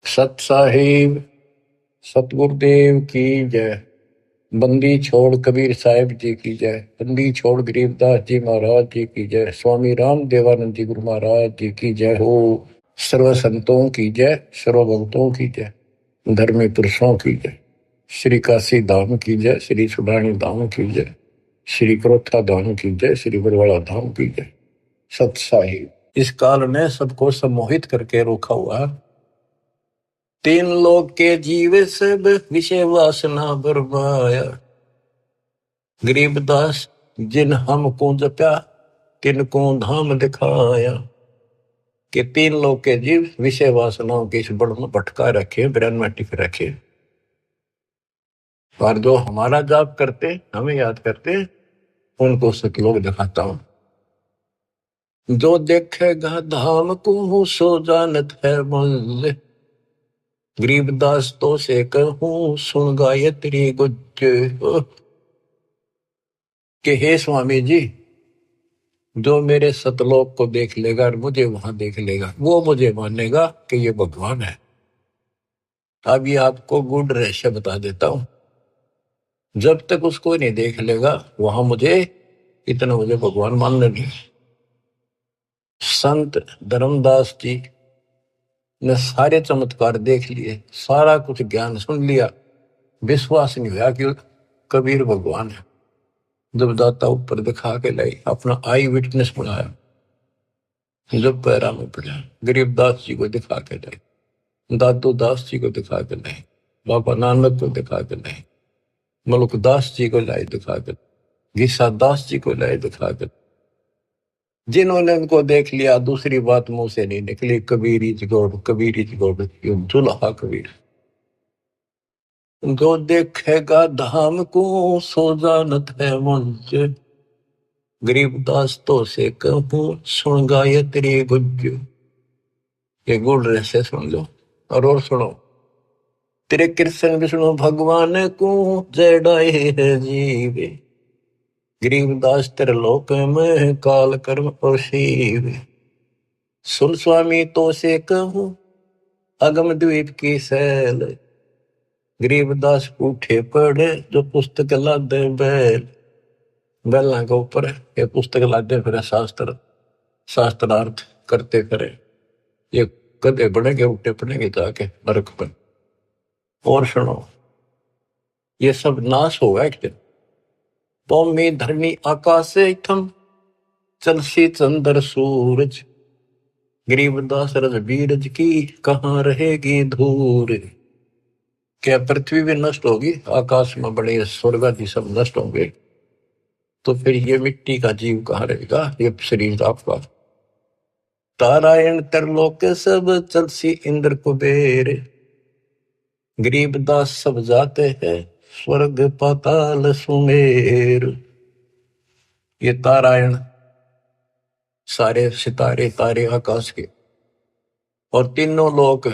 सत साहिब सतगुरुदेव की जय। बंदी छोड़ कबीर साहिब जी की जय। बंदी छोड़ गरीबदास जी महाराज जी की जय। स्वामी राम देवानंद जी गुरु महाराज जी की जय हो। सर्व संतों की जय, सर्व भक्तों की जय, धर्मी पुरुषों की जय। श्री काशी धाम की जय, श्री सुडानी धाम की जय, श्री क्रोथा धाम की जय, श्री बरवाड़ा धाम की जय। सत साहिब इस काल ने सबको सम्मोहित करके रोका हुआ है। तीन लोक के जीव सब विषय वासना बरमाया। गरीबदास जिन हमको जप्या तिनको धाम दिखाया। कि तीन लोक के जीव विषय वासनाओं के इस बड़ में भटका रखे, ब्रह्म में टिक रखे, और जो हमारा जाप करते, हमें याद करते, उनको सतलोक दिखाता हूं। जो देखेगा धाम को सो जानत है मुझ। गरीबदास तो से कहूं सुन गायत्री गुज। कि हे स्वामी जी, जो मेरे सतलोक को देख लेगा और मुझे वहां देख लेगा, वो मुझे मानेगा कि ये भगवान है। अब ये आपको गुड रहस्य बता देता हूं। जब तक उसको नहीं देख लेगा वहां मुझे इतना मुझे भगवान मानना नहीं। संत धर्मदास जी ने सारे चमत्कार देख लिए, सारा कुछ ज्ञान सुन लिया, विश्वास नहीं हुआ कि कबीर भगवान है। जब दाता ऊपर दिखा के लाई, अपना आई विटनेस बनाया, जब पैरा में पड़ा, गरीबदास जी को दिखा के लाई, दादू दास जी को दिखा के लाई, बाबा नानक को दिखा के लाई, मलुकदास जी को लाई दिखा के, गीसा दास जी को लाई दिखा के। जिन्होंने उनको देख लिया, दूसरी बात मुंह से नहीं निकली, Kabir is God, Kabir is God, दुल्हा कबीर। जो देखेगा धाम को सो जानत है मुझ। गरीबदास तो से कहूं सुन गायत्री गुज। ये गुण रहस्य सुन लो और सुनो। तेरे कृष्ण विष्णु भगवान को जड़ाए है जीवे। गरीबदास तेरे लोक में काल कर्म और शिव। सुन स्वामी तो से कहूं अगम द्वीप की सैल। गरीबदास उठे पड़े जो पुस्तक लादे बैल। बैला के ऊपर ये पुस्तक लादे फिर शास्त्र शास्त्रार्थ करते फिरे। ये गधे बनेंगे, उठे पड़ेंगे जाके नरक पर। और सुनो, ये सब नाश होगा एक दिन। भूमि धरनी आकाश थम चलसी चंद्र सूरज। गरीबदास रजबीरज की कहाँ रहेगी धूर। क्या पृथ्वी भी नष्ट होगी, आकाश में बड़े स्वर्ग आदि सब नष्ट होंगे, तो फिर ये मिट्टी का जीव कहाँ रहेगा, ये शरीर आपका। तारायण तरलोक सब चलसी इंद्र कुबेर। गरीबदास सब जाते हैं स्वर्ग पाताल सुमेर। ये तारायण सारे सितारे तारे आकाश के और तीनों लोक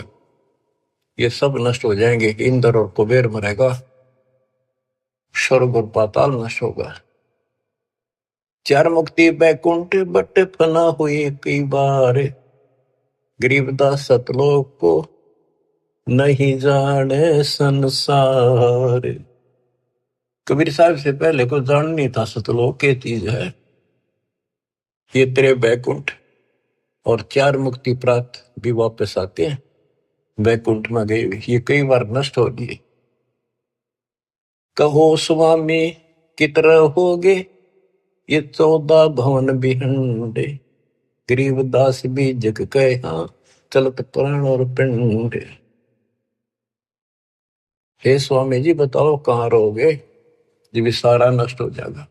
ये सब नष्ट हो जाएंगे। इंद्र और कुबेर मरेगा, स्वर्ग और पाताल नष्ट होगा। चार मुक्ति बैकुंठ बट फना हुई कई बार। गरीबदास सतलोक को नहीं जाने संसार। कबीर साहब से पहले को जान नहीं था सतलोक के चीज है। ये तेरे बैकुंठ और चार मुक्ति प्राप्त भी वापस आते हैं। बैकुंठ में गए ये कई बार नष्ट हो गए। कहो स्वामी कितर होगे ये 14 भवन बिहंडे। गरीबदास भी जग कहा चलत प्राण और पिंड। हे स्वामी जी बताओ कहाँ रहोगे जब सारा नष्ट हो जाएगा।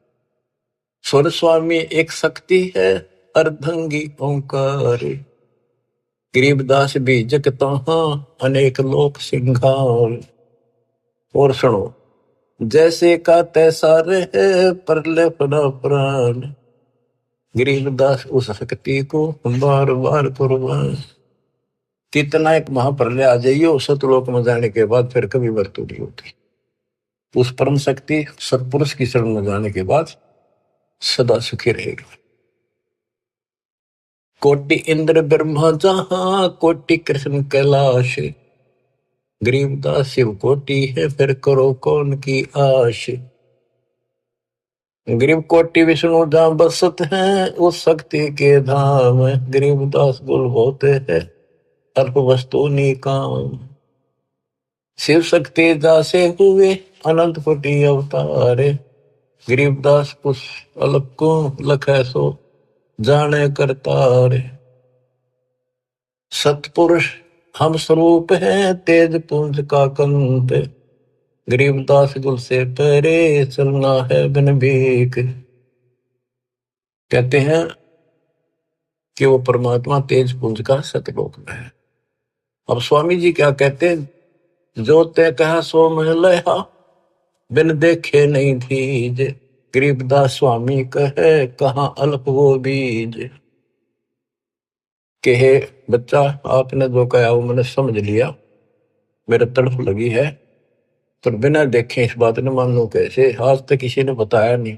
स्वर स्वामी एक शक्ति है अर्धंगी ओंकार। गरीबदास भी जगता अनेक लोक सिंगार। और सुनो, जैसे का तैसा रहे परले पड़ा प्राण। गरीबदास उस शक्ति को बार बार कुर्बान। कितना एक महाप्रलय आ जाइए सतलोक में जाने के बाद फिर कभी मृत्यु नहीं होती। उस परम शक्ति सत्पुरुष की शरण में जाने के बाद सदा सुखी रहेगा। कोटि इंद्र ब्रह्मा जहां कोटि कृष्ण कैलाश। गरीबदास शिव कोटि है, फिर करो कौन की आश। गरीब कोटि विष्णु जहाँ बसत हैं, उस शक्ति के धाम। गरीबदास गुल होते हैं, अल्प वस्तु निकाम। शिव शक्ति दासे हुए, अनंत कोटि अवतारे। गरीबदास कुछ अलग को लखै सो, जाने करतारे। सतपुरुष हम स्वरूप हैं, तेज पुंज का कंत। गरीबदास गुल से परे, चलना है बिन भीख। कहते हैं कि वो परमात्मा तेज पुंज का सतलोक में है। अब स्वामी जी क्या कहते हैं, जो तय कहा सो मैं लया, बिन देखे नहीं धीज। गरीबदास स्वामी कहे, कहाँ अल्प वो बीज। कहे बच्चा, आपने जो कहा वो मैंने समझ लिया, मेरे तड़फ लगी है, पर बिना देखे इस बात ने मान लो कैसे। आज तक किसी ने बताया नहीं,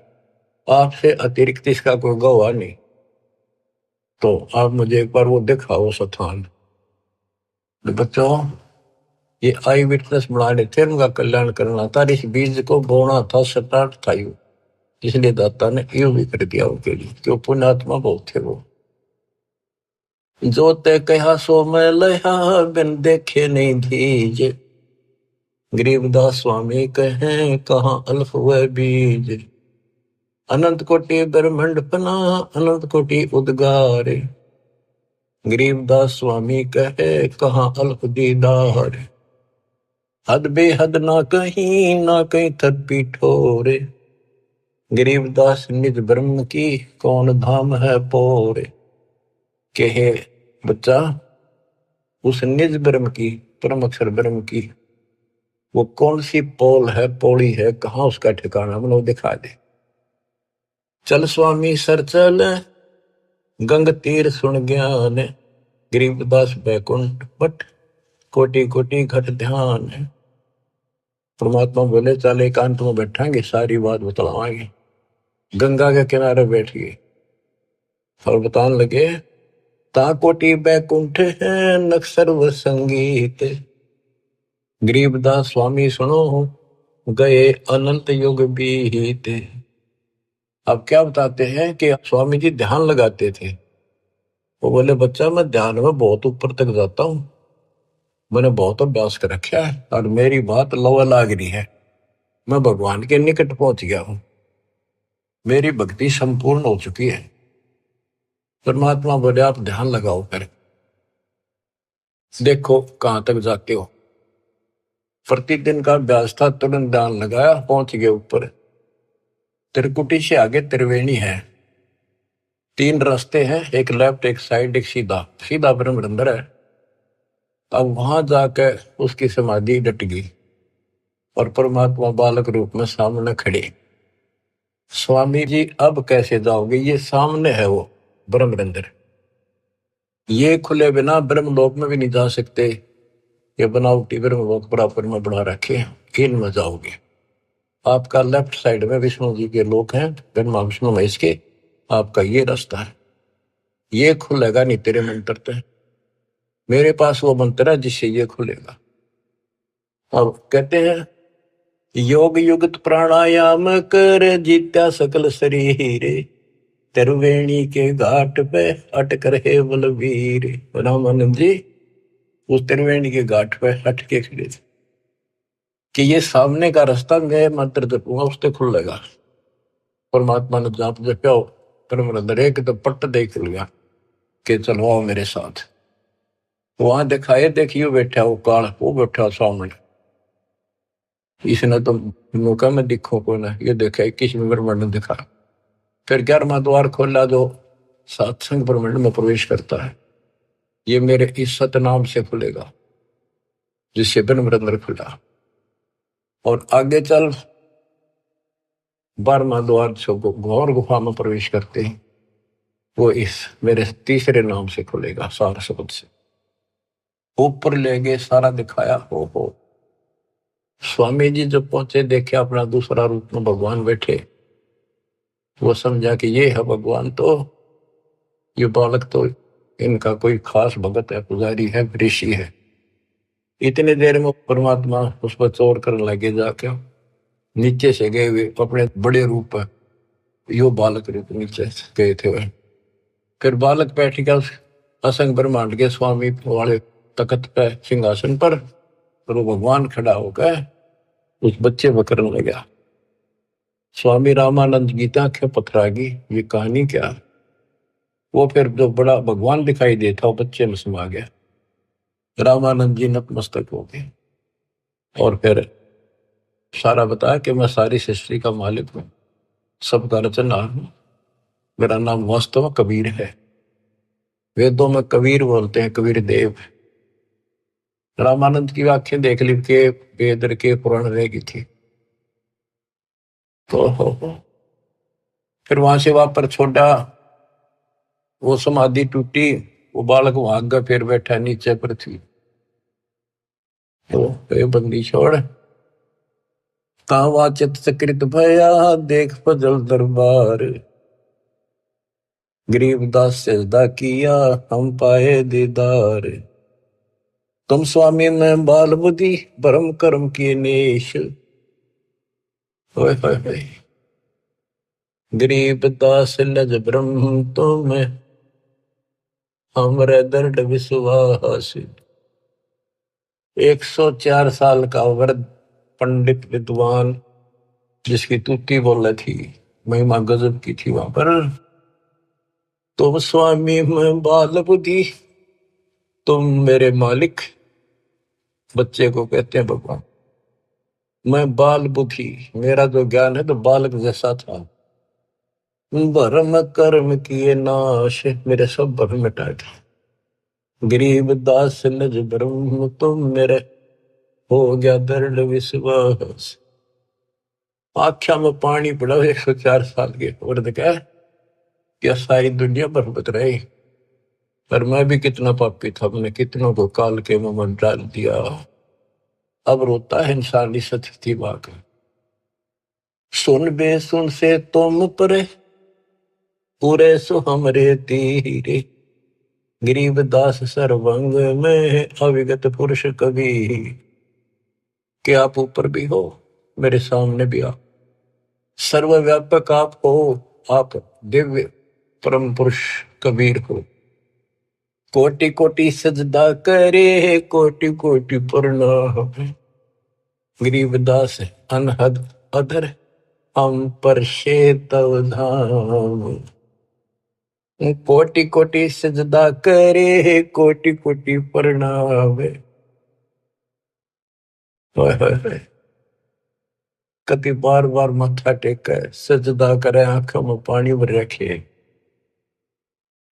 आपसे अतिरिक्त इसका कोई गवाह नहीं, तो आप मुझे एक बार वो दिखाओ स्थान। बच्चों, ये आई विटनेस बनाने थे, उनका कल्याण करना था, इस बीज को बोना था, स्टार्ट था यू। इसलिए दाता ने यूं भी कर दिया उनके लिए, क्यों पुण्यात्मा बहुत थे वो। जो ते कहा सो मैं लया, बिन देखे नहीं धीज। गरीबदास स्वामी कहें, कहाँ अल्फ वह बीज। अनंत कोटि ब्रह्मांड पना, अनंत कोटि उद्गार। गरीबदास स्वामी कहे, कहाँ अल्फ दीदार। हद बेहद ना कहीं थपी ठोरे। गरीबदास निज ब्रह्म की, कौन धाम है पोरे। कहे बच्चा, उस निज ब्रह्म की, परम अक्षर ब्रह्म की, वो कौन सी पोल है, पौड़ी है, कहाँ उसका ठिकाना, मतलब दिखा दे। चल स्वामी सर चल, गंग तीर सुन ज्ञान। गरीबदास बैकुंठ बट, कोटि कोटि घट ध्यान। परमात्मा बोले, चल एकांत में बैठांगे, सारी बात बतलावांगे। गंगा के किनारे बैठ गए और बताने लगे, ता कोटि बैकुंठ है, नक्सर व संगीत। गरीबदास स्वामी सुनो, गए अनंत युग बीत। अब क्या बताते हैं कि स्वामी जी ध्यान लगाते थे। वो बोले, बच्चा मैं ध्यान में बहुत ऊपर तक जाता हूँ, मैंने बहुत अभ्यास कर रखा है, और मेरी बात लवा लाग रही है, मैं भगवान के निकट पहुंच गया हूं, मेरी भक्ति संपूर्ण हो चुकी है। परमात्मा बोले, आप ध्यान लगाओ, कर देखो कहां तक जाते हो। प्रतिदिन का अभ्यास था, तुरंत ध्यान लगाया, पहुंच गए ऊपर। त्रिकुटी से आगे त्रिवेणी है, 3 रास्ते हैं, एक लेफ्ट एक साइड एक सीधा, सीधा ब्रह्म अंदर है। अब वहां जाकर उसकी समाधि डट गई और परमात्मा बालक रूप में सामने खड़े। स्वामी जी, अब कैसे जाओगे, ये सामने है वो ब्रह्म अंदर, ये खुले बिना ब्रह्मलोक में भी नहीं जा सकते। ये बनावटी ब्रह्मलोक बराबर में बना रखे हैं, इनमें जाओगे। आपका लेफ्ट साइड में विष्णु जी के लोक हैं, ब्रह्मा विष्णु महेश के, आपका ये रास्ता है, ये खुलेगा नहीं तेरे मंत्र से। मेरे पास वो मंत्र है जिससे ये खुलेगा। अब कहते हैं, योग युगत प्राणायाम कर, जीत्या सकल शरीर। त्रिवेणी के घाट पे अटक रहे बलवीर। रामानंद जी उस त्रिवेणी के घाट पे हट के खड़े थे कि ये सामने का रास्ता मैं मंत्र जपूंगा, उससे खुलेगा। परमात्मा ने जाप जपा, परम एक तो पट्ट देख लिया कि चलो आओ मेरे साथ। वहां दिखाए, देखियो बैठा वो काल, वो बैठा सामने। इसने तो मौका में दिखो को ना, ये देखा 21 ब्रह्मांड ने दिखा। फिर 11वां द्वार खोला, जो सत्संग ब्रह्मांड में प्रवेश करता है, ये मेरे इस सतनाम से खुलेगा, जिससे ब्रह्म खुला। और आगे चल, 12वां द्वार से घोर गुफा में प्रवेश करते हैं, वो इस मेरे तीसरे नाम से खुलेगा, सार शब्द से। ऊपर ले गए, सारा दिखाया। हो स्वामी जी जब पहुंचे, देखे अपना दूसरा रूप में भगवान बैठे। वो समझा कि ये है भगवान, तो ये बालक तो इनका कोई खास भगत है, पुजारी है, ऋषि है। इतने देर में परमात्मा उस पर चोर करने लगे, जाके नीचे से गए हुए अपने बड़े रूप पर यो बालक रूप नीचे गए थे वह। फिर बालक बैठ गया उस असंग ब्रह्मांड के स्वामी वाले तख्त पे सिंहासन पर, और वो भगवान खड़ा होकर उस बच्चे पर करने लगा। स्वामी रामानंद गीता के पथरागी, ये कहानी क्या। वो फिर जो बड़ा भगवान दिखाई देता वो बच्चे में समा गया। रामानंद जी नतमस्तक हो गए और फिर सारा बताया कि मैं सारी सृष्टि का मालिक हूं, सबका रचनहार हूं, मेरा नाम वास्तव में कबीर है। वेदों में कबीर बोलते हैं, कबीर देव। रामानंद की आंखें देख ली के वेद के पुराण रहेगी थी। तो फिर वहां से वापस छोड़ा, वो समाधि टूटी, वो बालक वहां गया, फिर बैठा नीचे पृथ्वी। तो बंदी छोड़ तावा चित सकृत भया, देख फजल दरबार, गरीबदास सजदा किया, हम पाए दीदार। तुम स्वामी में बाल बुद्धि, भरम कर्म किए नेश। गरीबदास लज ब्रह्म तुम, हमरे दर्द विश्वास। 104 साल का वृद्ध पंडित विद्वान, जिसकी तूती बोल थी, महिमा गजब की थी वहां पर। तुम स्वामी में बाल बुद्धि, तुम मेरे मालिक। बच्चे को कहते हैं भगवान। मैं बाल बुद्धि, मेरा जो ज्ञान है तो बालक जैसा था। भरम कर्म किए नाश, मेरे सब भरम मिटा दिए। गरीब दास लज ब्रह्म तुम मेरे, हो गया दृढ़ विश्वास। आख्या में पानी पड़ा 104 साल के वृद्ध का, क्या सारी दुनिया बरबत रही। पर मैं भी कितना पापी था, मैंने कितनों को काल के मुंह डाल दिया। अब रोता है इंसानी सती वाक। सुन बे सुन से तुम परे, पूरे सो हमरे तीरे। गरीब दास सर्वंग में, अविगत पुरुष कबीर। कि आप ऊपर भी हो, मेरे सामने भी आप, सर्वव्यापक आप हो, आप दिव्य परम पुरुष कबीर हो। कोटि कोटि सजदा करे, कोटि कोटि प्रणाम। गरीबदास अनहद अधर, हम पर तव धाम। कोटि कोटि सजदा करे, कोटि कोटि प्रणाम। कति बार बार माथा टेका, सजदा करे, आंखों में पानी भर रखे।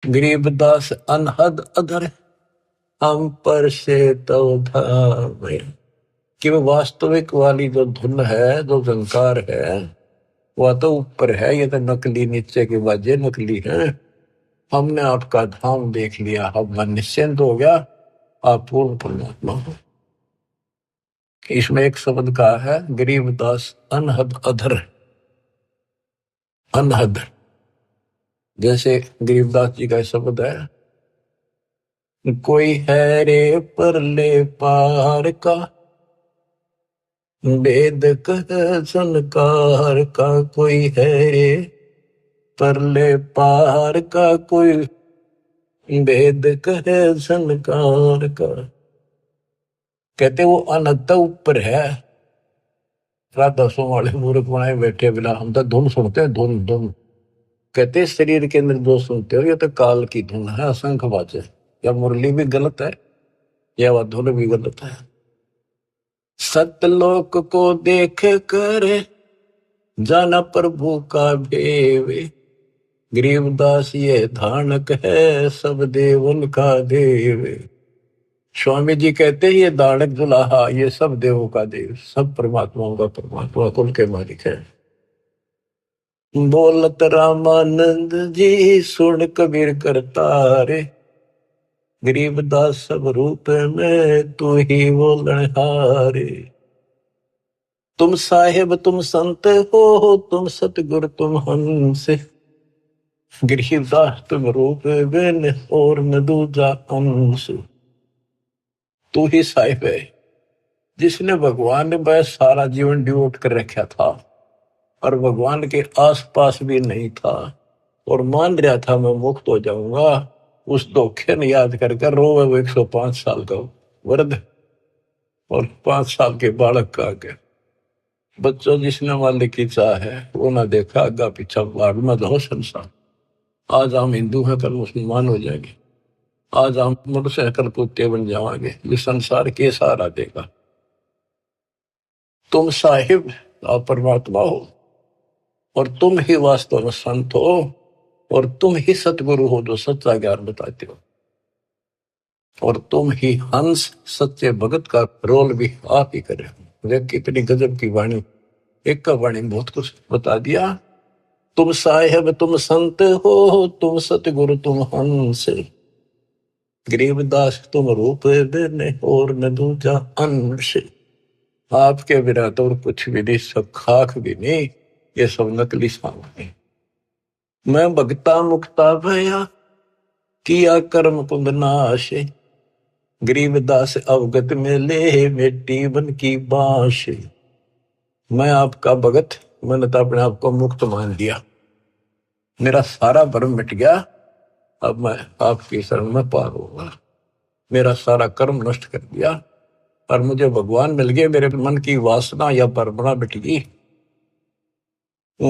गरीबदास अनहद अधर, हम पर तव धाम। कि वो वास्तविक वाली जो धुन है, जो झंकार है, वह तो ऊपर है, ये तो नकली नीचे के बाजे नकली है। हमने आपका धाम देख लिया, अब मन निश्चिंत हो गया, आप पूर्ण परमात्मा हो। इसमें एक शब्द कहा है, गरीबदास अनहद अधर। अनहद जैसे गरीबदास जी का शब्द है, कोई है रे परले पार का, वेद कह संकार का। कोई है रे परले पार का, कोई वेद कहे संकार का। कहते वो अनंत ऊपर है। राधा सो वाले मूर्ख बनाए बैठे बिना, हम तो धुन सुनते हैं, धुन धुन। कहते शरीर के अंदर जो सुनते हो ये तो काल की धुन है, असंख्य बाजे। या मुरली भी गलत है, या वह धुन भी गलत है। सतलोक को देख कर जाना प्रभु का भेवे। गरीबदास ये धानक है, सब देवन का देव। स्वामी जी कहते हैं ये दानक दुल्हा, ये सब देवों का देव, सब परमात्माओं का परमात्मा, कुल के मालिक है। बोलत रामानंद जी, सुन कबीर करतारे। गरीबदास सब रूप में, तू ही बोलनहारे। तुम साहेब तुम संत हो, तुम सतगुरु तुम हंस। गरीबदास तुम रूप बिन और न दूजा अंश। तू ही साहिब है, जिसने भगवान ने बस सारा जीवन डिवोट कर रखा था और भगवान के आसपास भी नहीं था और मान रहा था मैं मुक्त हो जाऊंगा, उस धोखे ने याद कर रोवे वो 105 साल का वृद्ध और 5 साल के बालक का आगे। बच्चों, जिसने मालिक की चाह है वो ना देखा आगा पीछा, भाग में दो संसार। आज हम हिंदू हैं, कल मुसलमान हो जाएंगे। आज हम मनुष्य हैं, कल कुत्ते बन जाएंगे। ये संसार के सहारा देगा। तुम साहिब आप परमात्मा हो और तुम ही वास्तव में संत हो और तुम ही सतगुरु हो जो सच्चा ज्ञान बताते हो और तुम ही हंस सच्चे भगत का रोल भी आप ही करे। देख कितनी गजब की वाणी, एक का वाणी बहुत कुछ बता दिया। तुम साहेब तुम संत हो, तुम सतगुरु तुम हंस, गरीबदास तुम रूप देने और न दूजा अंश। आपके बिना तो और कुछ भी नहीं, सब खाक भी नहीं, ये सब नकली सामान। मैं भगता मुक्ता भया किया कर्म कुंद नाश, गरीबदास अवगत में ले मिट्टी बन की बांश। मैं आपका भगत, मैंने तो अपने आप को मुक्त मान लिया, मेरा सारा भरम मिट गया। अब मैं आपकी शरण में पार होगा, मेरा सारा कर्म नष्ट कर दिया और मुझे भगवान मिल गए। मेरे मन की वासना या परमणा मिट गई।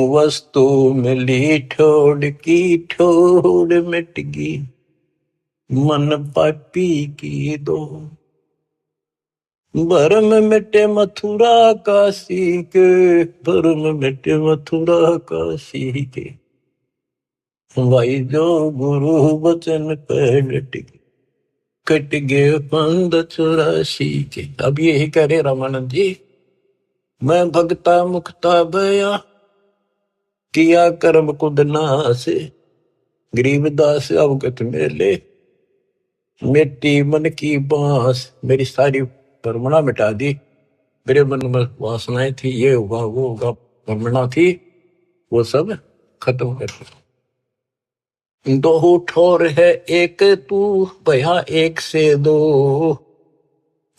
वस्तु मिली ठोड़ की ठोड़ मिट गई, मन पापी की दो। भरम मिटे मथुरा काशी के, भरम मिटे मथुरा काशी के, भाई जो गुरु वचन पे डट गए, कट गए 584 के। अब यही कह रहे रामानंद जी, मैं भगता मुक्ता भया किया कर्म कुद नाश, गरीबदास अवगत मेले मिट्टी मन की बांस। मेरी सारी परमणा मिटा दी, मेरे मन में वासनाएं थी, ये होगा वो होगा, परमणा थी, वो सब खत्म कर दी। दो ठोर है एक तू भया एक से दो,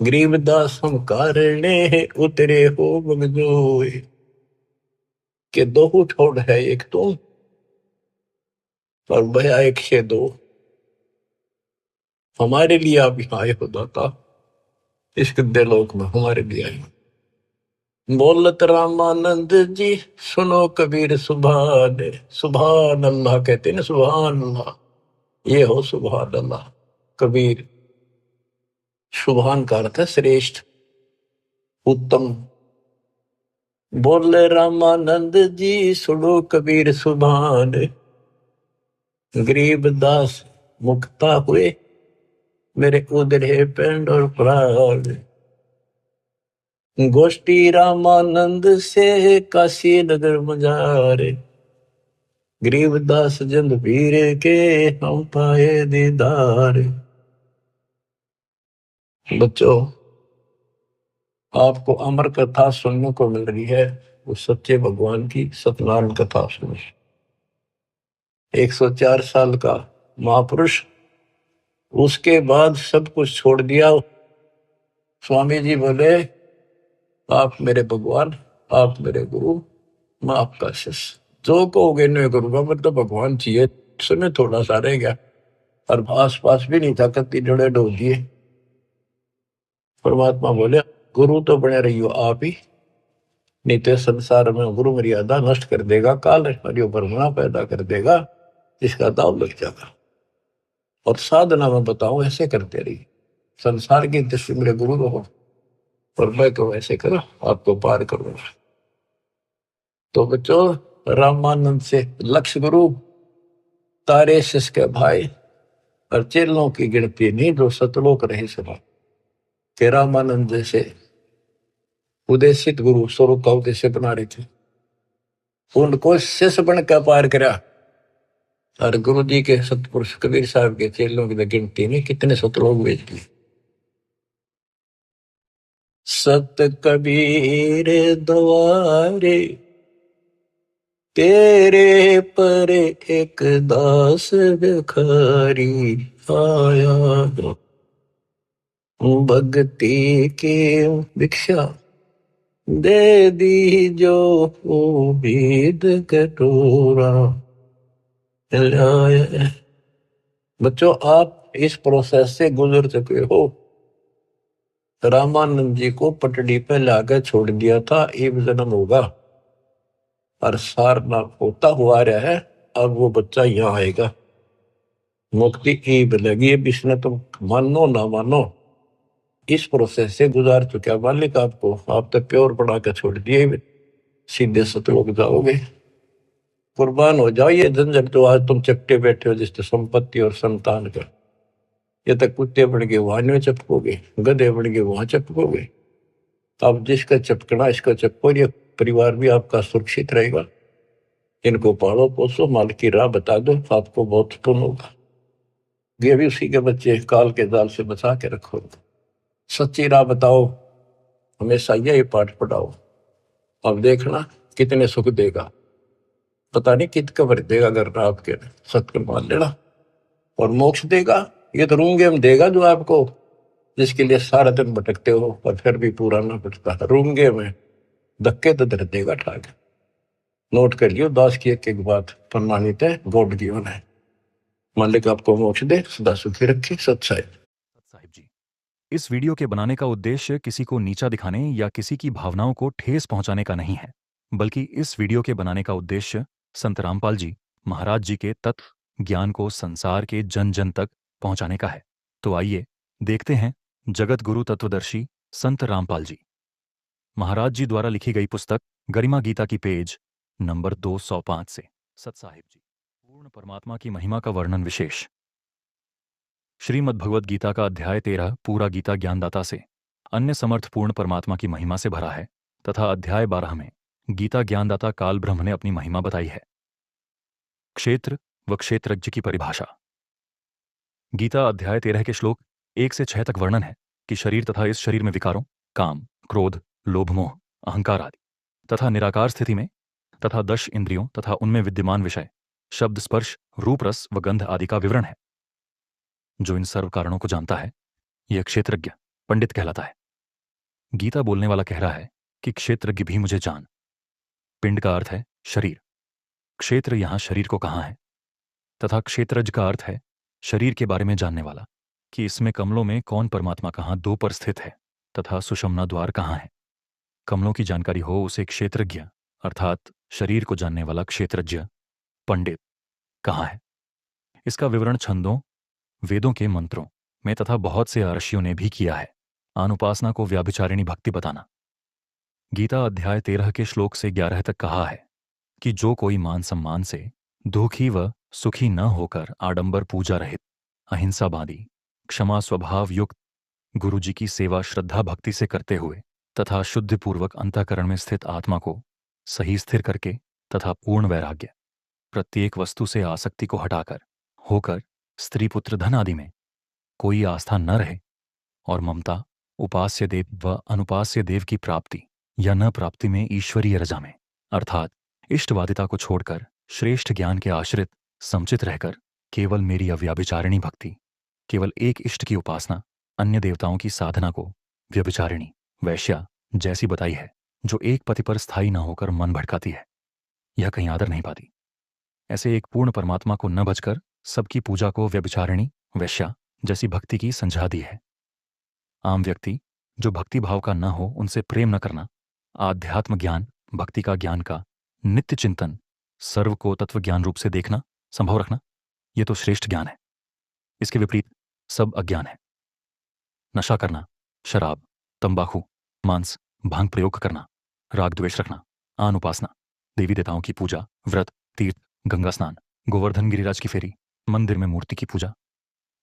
गरीबदास हम कारणे उतरे हो मगजोए। के दो ठोर है एक तू और भया एक से दो। हमारे लिए आप यहाँ आए हो दाता, इस गद्दे लोक में हमारे लिए आए। बोलत रामानंद जी सुनो कबीर सुभान, सुभान अल्लाह कहते ना, सुभान अल्लाह, ये हो सुभान अल्लाह। कबीर, सुभान का अर्थ है श्रेष्ठ, उत्तम। बोले रामानंद जी सुनो कबीर सुभान, गरीबदास मुक्ता हुए मेरे उधरे पेंड और प्राण। गोष्ठी रामानंद से काशी नगर मजारे, गरीबदास जंद पीर के हम पाए दीदार। बच्चों, आपको अमर कथा सुनने को मिल रही है, उस सच्चे भगवान की सत्यनारायण कथा सुनी। 104 साल का महापुरुष, उसके बाद सब कुछ छोड़ दिया। स्वामी जी बोले आप मेरे भगवान, आप मेरे गुरु, मैं आपका शिष्य, जो कहोगे नहीं करूंगा। मतलब भगवान चाहिए, समय थोड़ा सा रह गया और आस पास भी नहीं था, कत्ती जड़े डो दिए। परमात्मा बोले गुरु तो बने रहियो आप ही, नहीं तो संसार में गुरु मर्यादा नष्ट कर देगा, काल हरियो परमणा पैदा कर देगा, जिसका दाव लग जाएगा। और साधना में बताऊं ऐसे करते रहिए, संसार की दृष्टि मेरे गुरु रहो और मैं तो ऐसे करो, आपको पार करूंगा। तो बच्चों, रामानंद से लक्ष्य गुरु, तारे शिष के भाई और चेलों की गिनती नहीं जो सतलोक रहे सभा के। रामानंद जैसे उदेशित गुरु स्वरूप का उद्देश्य बना रहे थे, उनको शिष्य बनकर पार करा। और गुरु जी के सतपुरुष कबीर साहब के चेलों की गिनती नहीं, कितने सतलोक भेज दिए। सत कबीर द्वारे तेरे पर एक दास भिखारी आया। भक्ति की भिक्षा दे दी जो उम्मीद कटोरा लाया। बच्चों, आप इस प्रोसेस से गुजर चुके हो। रामानंद जी को पटड़ी पे लाकर छोड़ दिया था, एक जन्म होगा और सारनाथ होता हुआ रहा है। अब वो बच्चा यहाँ आएगा, मुक्ति की मिलेगी। अब इसने तुम मानो ना मानो, इस प्रोसेस से गुजार चुका मालिक आपको। आप तो प्योर बना के छोड़ दिए, सीधे सतलोक जाओगे। कुर्बान हो जाओ ये झंझट जो आज तुम चपटे बैठे हो, जिससे संपत्ति और संतान का। ये तक कुत्ते बन के वहां नहीं चपकोगे, गधे बन के वहां चपकोगे। अब जिसका चपकना इसका चपको, ये परिवार भी आपका सुरक्षित रहेगा। इनको पालो पोसो, माल की राह बता दो, आपको बहुत पुण्य होगा। ये भी उसी के बच्चे, काल के जाल से बचा के रखो। सच्ची राह बताओ, हमेशा यही पाठ पढ़ाओ। अब देखना कितने सुख देगा, पता नहीं कित कबर देगा। अगर आपके सत्य मान लेना, और मोक्ष देगा। ये तो रूंगे में देगा जो आपको, जिसके लिए सारा दिन भटकते हो और फिर भी पूरा ना भटका। रूंगे में धक्के तो दर देगा ठाक। नोट कर लियो, दास की एक बात प्रमाणित है, गॉड गिवन है। मालिक आपको मोक्ष दे, सदा सुखी रखे। सच्चाई साहिब जी, इस वीडियो के बनाने का उद्देश्य किसी को नीचा दिखाने या किसी की भावनाओं को ठेस पहुंचाने का नहीं है, बल्कि इस वीडियो के बनाने का उद्देश्य संत रामपाल जी महाराज जी के तत्व ज्ञान को संसार के जन जन तक पहुंचाने का है। तो आइए देखते हैं जगत गुरु तत्वदर्शी संत रामपाल जी महाराज जी द्वारा लिखी गई पुस्तक गरिमा गीता की पेज नंबर 205 से। सत साहिब जी, पूर्ण परमात्मा की महिमा का वर्णन विशेष। श्रीमद् भगवद गीता का अध्याय 13 पूरा गीता ज्ञानदाता से अन्य समर्थ पूर्ण परमात्मा की महिमा से भरा है तथा अध्याय 12 में गीता ज्ञानदाता काल ब्रह्म ने अपनी महिमा बताई है। क्षेत्र व क्षेत्रज्ञ की परिभाषा। गीता अध्याय 13 के श्लोक 1 से 6 तक वर्णन है कि शरीर तथा इस शरीर में विकारों, काम, क्रोध, लोभ, मोह, अहंकार आदि तथा निराकार स्थिति में तथा 10 इंद्रियों तथा उनमें विद्यमान विषय, शब्द, स्पर्श, रूप, रस व गंध आदि का विवरण है। जो इन सर्व कारणों को जानता है, यह क्षेत्रज्ञ पंडित कहलाता है। गीता बोलने वाला कह रहा है कि क्षेत्रज्ञ भी मुझे जान। पिंड का अर्थ है शरीर। क्षेत्र यहां शरीर को कहां है, तथा क्षेत्रज का अर्थ है शरीर के बारे में जानने वाला, कि इसमें कमलों में कौन परमात्मा कहां दो पर स्थित है तथा सुषमना द्वार कहां है। कमलों की जानकारी हो उसे क्षेत्रज्ञ अर्थात शरीर को जानने वाला क्षेत्रज्ञ पंडित कहां है। इसका विवरण छंदों, वेदों के मंत्रों में तथा बहुत से ऋषियों ने भी किया है। अनुपासना को व्याभिचारिणी भक्ति बताना। गीता अध्याय 13 के श्लोक से 11 तक कहा है कि जो कोई मान सम्मान से दुखी व सुखी न होकर आडंबर पूजा रहित, अहिंसावादी, क्षमा स्वभाव युक्त, गुरु जी की सेवा श्रद्धा भक्ति से करते हुए तथा शुद्धिपूर्वक अंतःकरण में स्थित आत्मा को सही स्थिर करके तथा पूर्ण वैराग्य, प्रत्येक वस्तु से आसक्ति को हटाकर होकर स्त्री पुत्र धन आदि में कोई आस्था न रहे और ममता, उपास्य देव व अनुपास्य देव की प्राप्ति या न प्राप्ति में ईश्वरीय रजा में अर्थात इष्टवादिता को छोड़कर श्रेष्ठ ज्ञान के आश्रित समचित रहकर केवल मेरी अव्याभिचारिणी भक्ति, केवल एक इष्ट की उपासना, अन्य देवताओं की साधना को व्यभिचारिणी, वैश्या जैसी बताई है, जो एक पति पर स्थायी न होकर मन भटकाती है, यह कहीं आदर नहीं पाती। ऐसे एक पूर्ण परमात्मा को न भजकर सबकी पूजा को व्यभिचारिणी, वैश्या जैसी भक्ति की संझा दी है। आम व्यक्ति जो भक्ति भाव का न हो उनसे प्रेम न करना, आध्यात्म ज्ञान, भक्ति का ज्ञान का नित्य चिंतन, सर्व को तत्व ज्ञान रूप से देखना, संभव रखना, यह तो श्रेष्ठ ज्ञान है। इसके विपरीत सब अज्ञान है। नशा करना, शराब, तंबाकू, मांस, भांग प्रयोग करना, राग द्वेष रखना, आन उपासना, देवी देवताओं की पूजा, व्रत, तीर्थ, गंगा स्नान, गोवर्धन गिरिराज की फेरी, मंदिर में मूर्ति की पूजा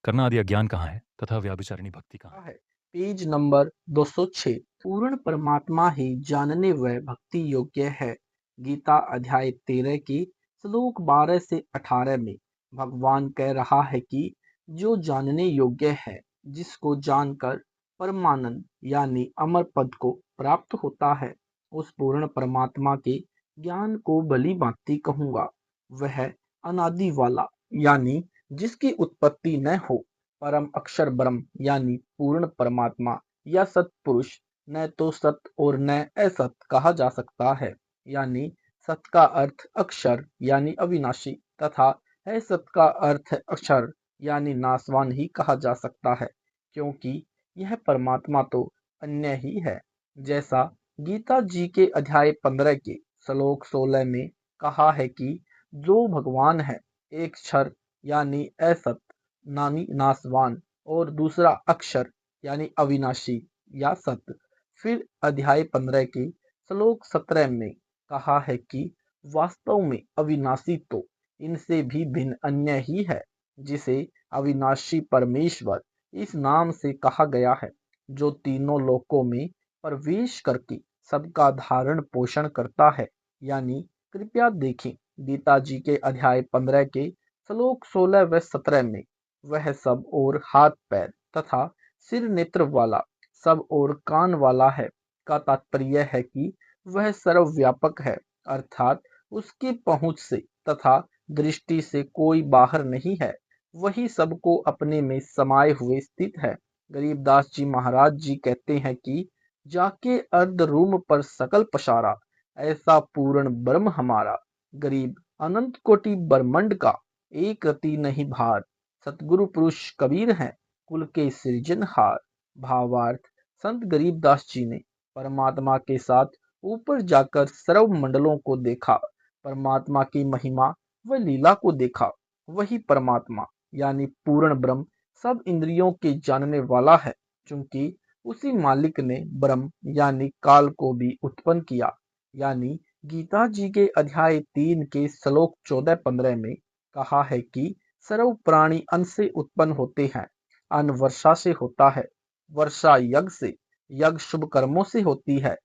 करना आदि अज्ञान कहाँ है तथा व्याभिचारिणी भक्ति कहाँ है। Page number 206। पूर्ण परमात्मा ही जानने व भक्ति योग्य है। गीता अध्याय 13 की श्लोक 12 से 18 में भगवान कह रहा है कि जो जानने योग्य है, जिसको जानकर परमानंद यानी अमर पद को प्राप्त होता है, उस पूर्ण परमात्मा के ज्ञान को भली भांति कहूंगा। वह अनादि वाला यानी जिसकी उत्पत्ति न हो, परम अक्षर ब्रह्म यानी पूर्ण परमात्मा या सत्पुरुष न तो सत और न असत कहा जा सकता है। यानी सत का अर्थ अक्षर यानी अविनाशी तथा असत का अर्थ अक्षर यानी नासवान ही कहा जा सकता है, क्योंकि यह परमात्मा तो अन्य ही है। जैसा गीता जी के अध्याय 15 के श्लोक 16 में कहा है कि जो भगवान है, एक क्षर यानी असत नामी नासवान और दूसरा अक्षर यानी अविनाशी या सत्य। फिर अध्याय 15 के श्लोक 17 में कहा है कि वास्तव में अविनाशी तो इनसे भी भिन्न अन्य ही है, जिसे अविनाशी परमेश्वर इस नाम से कहा गया है, जो तीनों लोकों में प्रवेश करके सबका धारण पोषण करता है। यानी कृपया देखें गीता जी के अध्याय 15 के श्लोक 16 व 17 में वह सब और हाथ पैर तथा सिर नेत्र वाला सब और कान वाला है का तात्पर्य है कि वह सर्वव्यापक है, अर्थात उसकी पहुंच से तथा दृष्टि से कोई बाहर नहीं है, वही सबको अपने में समाये हुए स्थित है। गरीबदास जी महाराज जी कहते हैं कि जाके अर्ध रूम पर सकल पसारा, ऐसा पूर्ण ब्रह्म हमारा, गरीब अनंत कोटि ब्रह्मंड का एक रति नहीं भार, सतगुरु पुरुष कबीर हैं कुल के सृजनहार। भावार्थ, संत गरीबदास जी ने परमात्मा के साथ ऊपर जाकर सर्व मंडलों को देखा, परमात्मा की महिमा व लीला को देखा। वही परमात्मा यानी पूर्ण ब्रह्म सब इंद्रियों के जानने वाला है, क्योंकि उसी मालिक ने ब्रह्म यानी काल को भी उत्पन्न किया। यानी गीता जी के अध्याय 3 के श्लोक 14-15 में कहा है कि सर्व प्राणी अन्न से उत्पन्न होते हैं, अन्न वर्षा से होता है, वर्षा यज्ञ से, यज्ञ शुभ कर्मों से होती है,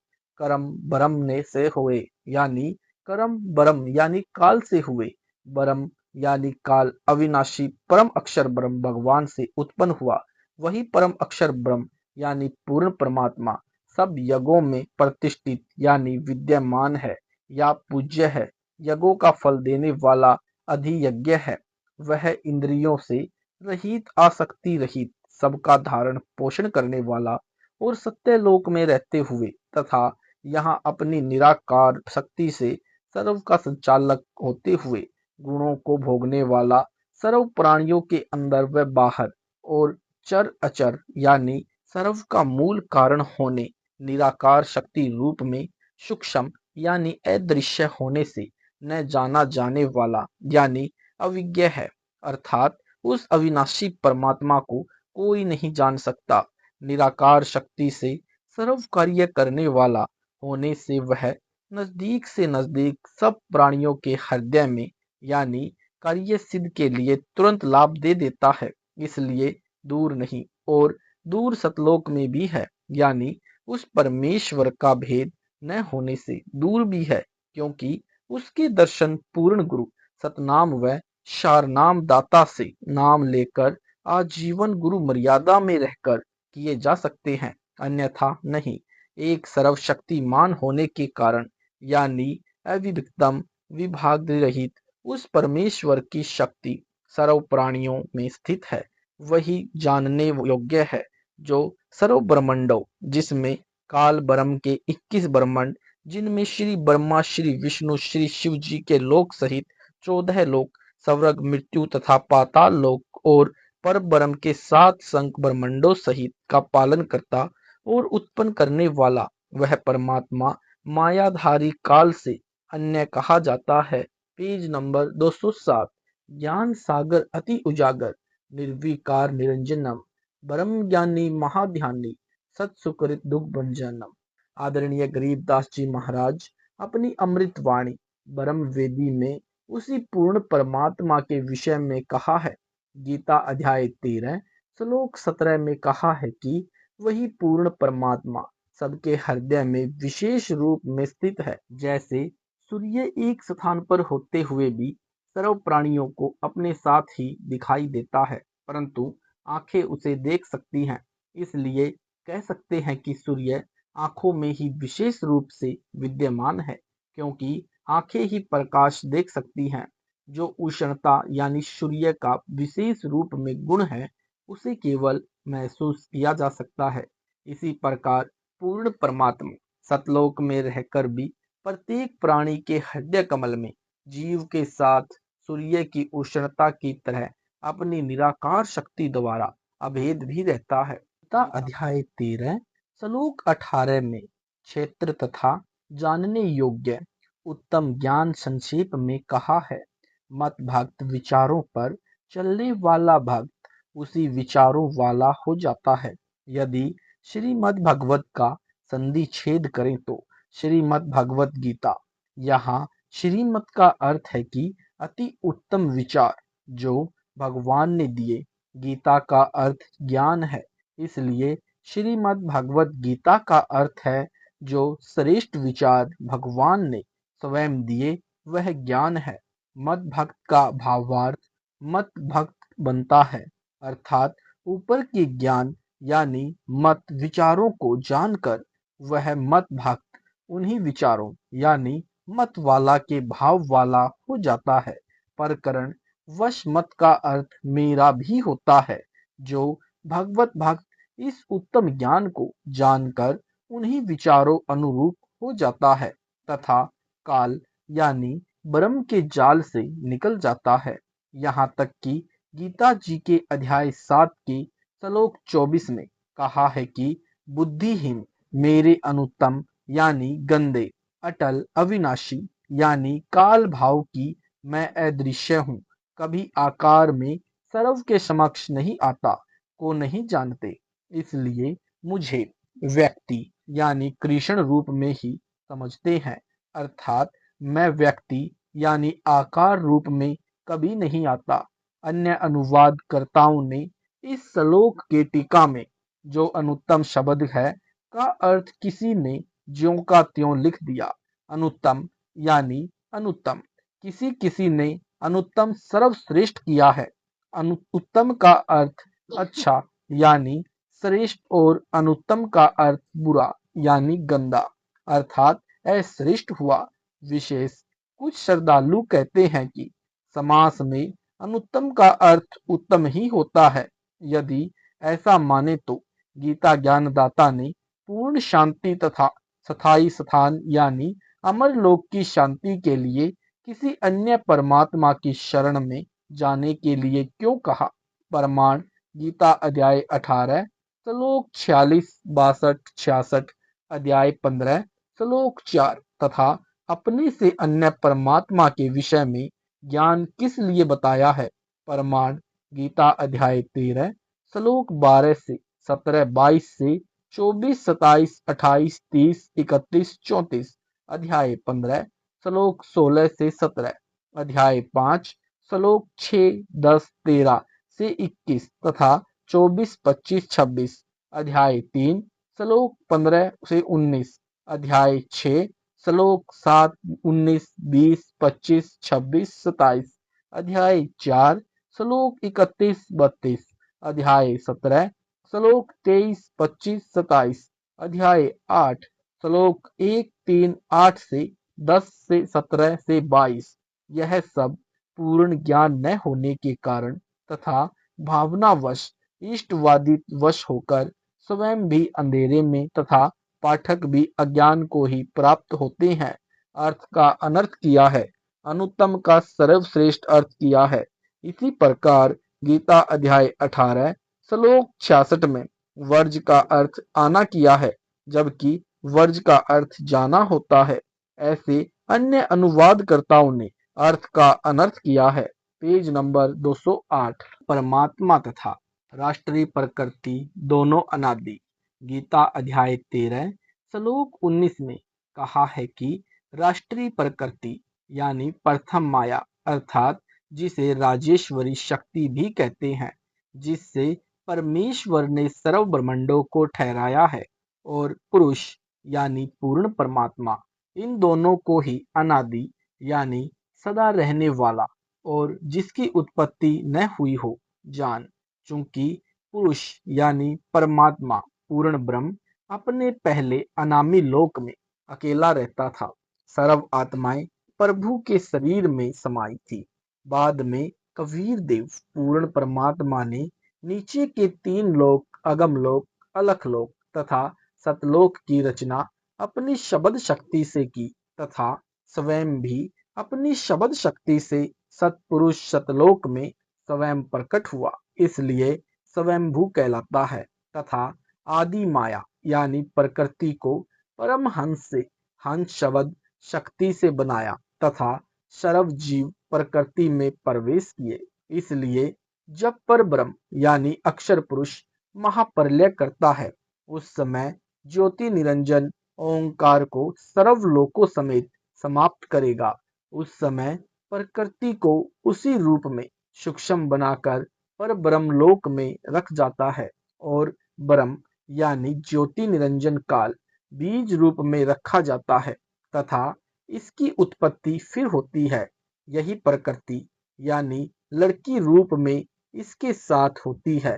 कर्म ब्रह्म ने से हुए यानी कर्म ब्रह्म यानी काल से हुए, ब्रह्म यानी काल अविनाशी परम अक्षर ब्रह्म भगवान से उत्पन्न हुआ। वही परम अक्षर ब्रह्म यानी पूर्ण परमात्मा सब यज्ञों में प्रतिष्ठित यानी विद्यमान है या पूज्य है, यज्ञों का फल देने वाला अधियज्ञ है। वह इंद्रियों से रहित आसक्ति रहित सबका धारण पोषण करने वाला और सत्यलोक में रहते हुए तथा यहाँ अपनी निराकार शक्ति से सर्व का संचालक होते हुए गुणों को भोगने वाला, सर्व प्राणियों के अंदर व बाहर और चर अचर यानी सर्व का मूल कारण होने, निराकार शक्ति रूप में सूक्ष्म यानी अदृश्य होने से न जाना जाने वाला यानी अविज्ञ है, अर्थात उस अविनाशी परमात्मा को कोई नहीं जान सकता। निराकार शक्ति से सर्व कार्य करने वाला होने से वह नजदीक से नजदीक सब प्राणियों के हृदय में यानी कार्य सिद्ध के लिए तुरंत लाभ दे देता है, इसलिए दूर नहीं और दूर सतलोक में भी है। यानी उस परमेश्वर का भेद न होने से दूर भी है, क्योंकि उसके दर्शन पूर्ण गुरु सतनाम व शारनाम दाता से नाम लेकर आजीवन गुरु मर्यादा में रहकर किए जा सकते हैं, अन्यथा नहीं। एक सर्वशक्तिमान होने के कारण यानी अविभक्तम विभाग रहित उस परमेश्वर की शक्ति सर्व प्राणियों में स्थित है, वही जानने योग्य है, जो सर्व ब्रह्मंडों जिसमें काल ब्रह्म के 21 ब्रह्मांड, जिनमें श्री ब्रह्मा श्री विष्णु श्री शिव जी के लोक सहित 14 लोक, स्वर्ग मृत्यु तथा पाताल लोक और पर ब्रह्म के 7 संख ब्रह्मंडों सहित का पालन करता और उत्पन्न करने वाला वह परमात्मा मायाधारी काल से अन्य कहा जाता है। Page number 207। ज्ञान सागर अति उजागर, निर्विकार निरंजनम, ब्रह्म ज्ञानी महाध्यानी, सत्सुकृत दुख भंजनम। आदरणीय गरीबदास जी महाराज अपनी अमृत वाणी ब्रह्म वेदी में उसी पूर्ण परमात्मा के विषय में कहा है। गीता अध्याय 13 श्लोक 17 में कहा है कि वही पूर्ण परमात्मा सबके हृदय में विशेष रूप में स्थित है। जैसे सूर्य एक स्थान पर होते हुए भी सर्व प्राणियों को अपने साथ ही दिखाई देता है, परंतु आंखें उसे देख सकती हैं, इसलिए कह सकते हैं कि सूर्य आंखों में ही विशेष रूप से विद्यमान है, क्योंकि आंखें ही प्रकाश देख सकती हैं। जो उष्णता यानी सूर्य का विशेष रूप में गुण है, उसे केवल महसूस किया जा सकता है। इसी प्रकार पूर्ण परमात्मा सतलोक में रहकर भी प्रत्येक प्राणी के हृदय कमल में जीव के साथ सूर्य की उष्णता की तरह अपनी निराकार शक्ति द्वारा अभेद भी रहता है। गीता अध्याय 13 श्लोक 18 में क्षेत्र तथा जानने योग्य उत्तम ज्ञान संक्षेप में कहा है। मत भक्त विचारों पर चलने वाला भक्त उसी विचारों वाला हो जाता है। यदि श्रीमद् भगवत का संधि छेद करें तो श्रीमद् भगवत गीता, यहाँ श्रीमत का अर्थ है कि अति उत्तम विचार जो भगवान ने दिए। गीता का अर्थ ज्ञान है, इसलिए श्रीमद् भगवत गीता का अर्थ है जो श्रेष्ठ विचार भगवान ने स्वयं दिए वह ज्ञान है। मत भक्त का भावार्थ मत भक्त बनता है, अर्थात ऊपर के ज्ञान यानी मत विचारों को जानकर वह मत भक्त उन्हीं विचारों यानी मत वाला के भाव वाला हो जाता है। प्रकरण वश मत का अर्थ मेरा भी होता है। जो भगवत भक्त इस उत्तम ज्ञान को जानकर उन्हीं विचारों अनुरूप हो जाता है तथा काल यानी ब्रह्म के जाल से निकल जाता है। यहाँ तक कि गीता जी के अध्याय 7 के श्लोक 24 में कहा है कि बुद्धिहीन मेरे अनुत्तम यानी गंदे, अटल अविनाशी यानी काल भाव की मैं अदृश्य हूँ, कभी आकार में सर्व के समक्ष नहीं आता को नहीं जानते। इसलिए मुझे व्यक्ति यानी कृष्ण रूप में ही समझते हैं, अर्थात मैं व्यक्ति यानी आकार रूप में कभी नहीं आता। अन्य अनुवादकर्ताओं ने इस श्लोक के टीका में जो अनुत्तम शब्द है का अर्थ किसी ने ज्यों का त्यों लिख दिया। अनुत्तम यानी अनुत्तम, किसी किसी ने अनुत्तम सर्वश्रेष्ठ किया है। उत्तम का अर्थ अच्छा यानी श्रेष्ठ और अनुत्तम का अर्थ बुरा यानी गंदा अर्थात अश्रेष्ठ हुआ। विशेष कुछ श्रद्धालु कहते हैं कि समास में अनुत्तम का अर्थ उत्तम ही होता है। यदि ऐसा माने तो गीता ज्ञानदाता ने पूर्ण शांति तथा स्थायी स्थान यानी अमर लोक की शांति के लिए किसी अन्य परमात्मा की शरण में जाने के लिए क्यों कहा। प्रमाण गीता अध्याय 18 श्लोक 46, 62, 66, अध्याय 15 श्लोक 4 तथा अपने से अन्य परमात्मा के विषय में ज्ञान किस लिए बताया है। प्रमाण गीता अध्याय 13 श्लोक 12 से 17, 22 से 24, 27, 28, 30, 31, 34, अध्याय 15 श्लोक 16 से 17, अध्याय 5 श्लोक 6, 10, 13 से 21 तथा 24, 25, 26, अध्याय 3 श्लोक 15 से 19, अध्याय 6 श्लोक 7, 19, 20, 25, 26, 27, अध्याय 4 श्लोक 31, 32, अध्याय 17 श्लोक 23, 25, 27, अध्याय 8 श्लोक 1, 3, 8 से 10 से 17 से 22। यह सब पूर्ण ज्ञान न होने के कारण तथा भावनावश इष्टवादी वश होकर स्वयं भी अंधेरे में तथा पाठक भी अज्ञान को ही प्राप्त होते हैं। अर्थ का अनर्थ किया है, अनुत्तम का सर्वश्रेष्ठ अर्थ किया है। इसी प्रकार गीता अध्याय 18 श्लोक 66 में वर्ज का अर्थ आना किया है, जबकि वर्ज का अर्थ जाना होता है। ऐसे अन्य अनुवादकर्ताओं ने अर्थ का अनर्थ किया है। Page number 208। परमात्मा तथा राष्ट्रीय प्रकृति दोनों अनादि। गीता अध्याय 13 श्लोक 19 में कहा है कि राष्ट्रीय प्रकृति यानी प्रथम माया अर्थात जिसे राजेश्वरी शक्ति भी कहते हैं, जिससे परमेश्वर ने सर्व ब्रह्मांडों को ठहराया है, और पुरुष यानी पूर्ण परमात्मा, इन दोनों को ही अनादि यानी सदा रहने वाला और जिसकी उत्पत्ति न हुई हो जान। चूंकि पुरुष यानी परमात्मा पूर्ण ब्रह्म अपने पहले अनामी लोक में अकेला रहता था। सर्व आत्माएं प्रभु के शरीर में समाई थी। बाद में कबीर देव पूर्ण परमात्मा ने नीचे के तीन लोक, अगम लोक, अलख लोक तथा सतलोक की रचना अपनी शब्द शक्ति से की तथा स्वयं भी अपनी शब्द शक्ति से सतपुरुष सतलोक में स्वयं प्रकट हुआ, इसलिए स्वयंभू कहलाता है। तथा आदि माया यानी प्रकृति को परमहंस से हंस शब्द शक्ति से बनाया तथा सर्व जीव प्रकृति में प्रवेश किए, इसलिए जब पर ब्रह्म यानी अक्षर पुरुष महाप्रलय करता है, उस समय ज्योति निरंजन ओंकार को सर्व लोकों समेत समाप्त करेगा। उस समय प्रकृति को उसी रूप में सूक्ष्म बनाकर पर ब्रह्म लोक में रख जाता है और ब्रह्म यानी ज्योति निरंजन काल बीज रूप में रखा जाता है तथा इसकी उत्पत्ति फिर होती है। यही प्रकृति यानी लड़की रूप में इसके साथ होती है।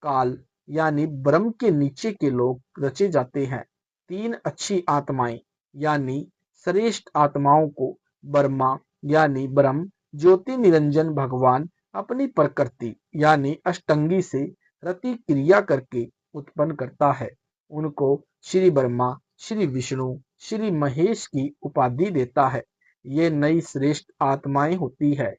काल यानी ब्रह्म के नीचे के लोग रचे जाते हैं। तीन अच्छी आत्माएं यानी श्रेष्ठ आत्माओं को ब्रह्मा यानी ब्रह्म ज्योति निरंजन भगवान अपनी प्रकृति यानी अष्टंगी से रति क्रिया करके उत्पन्न करता है। उनको श्री ब्रह्मा, श्री विष्णु, श्री महेश की उपाधि देता है। ये नई श्रेष्ठ आत्माएं होती है।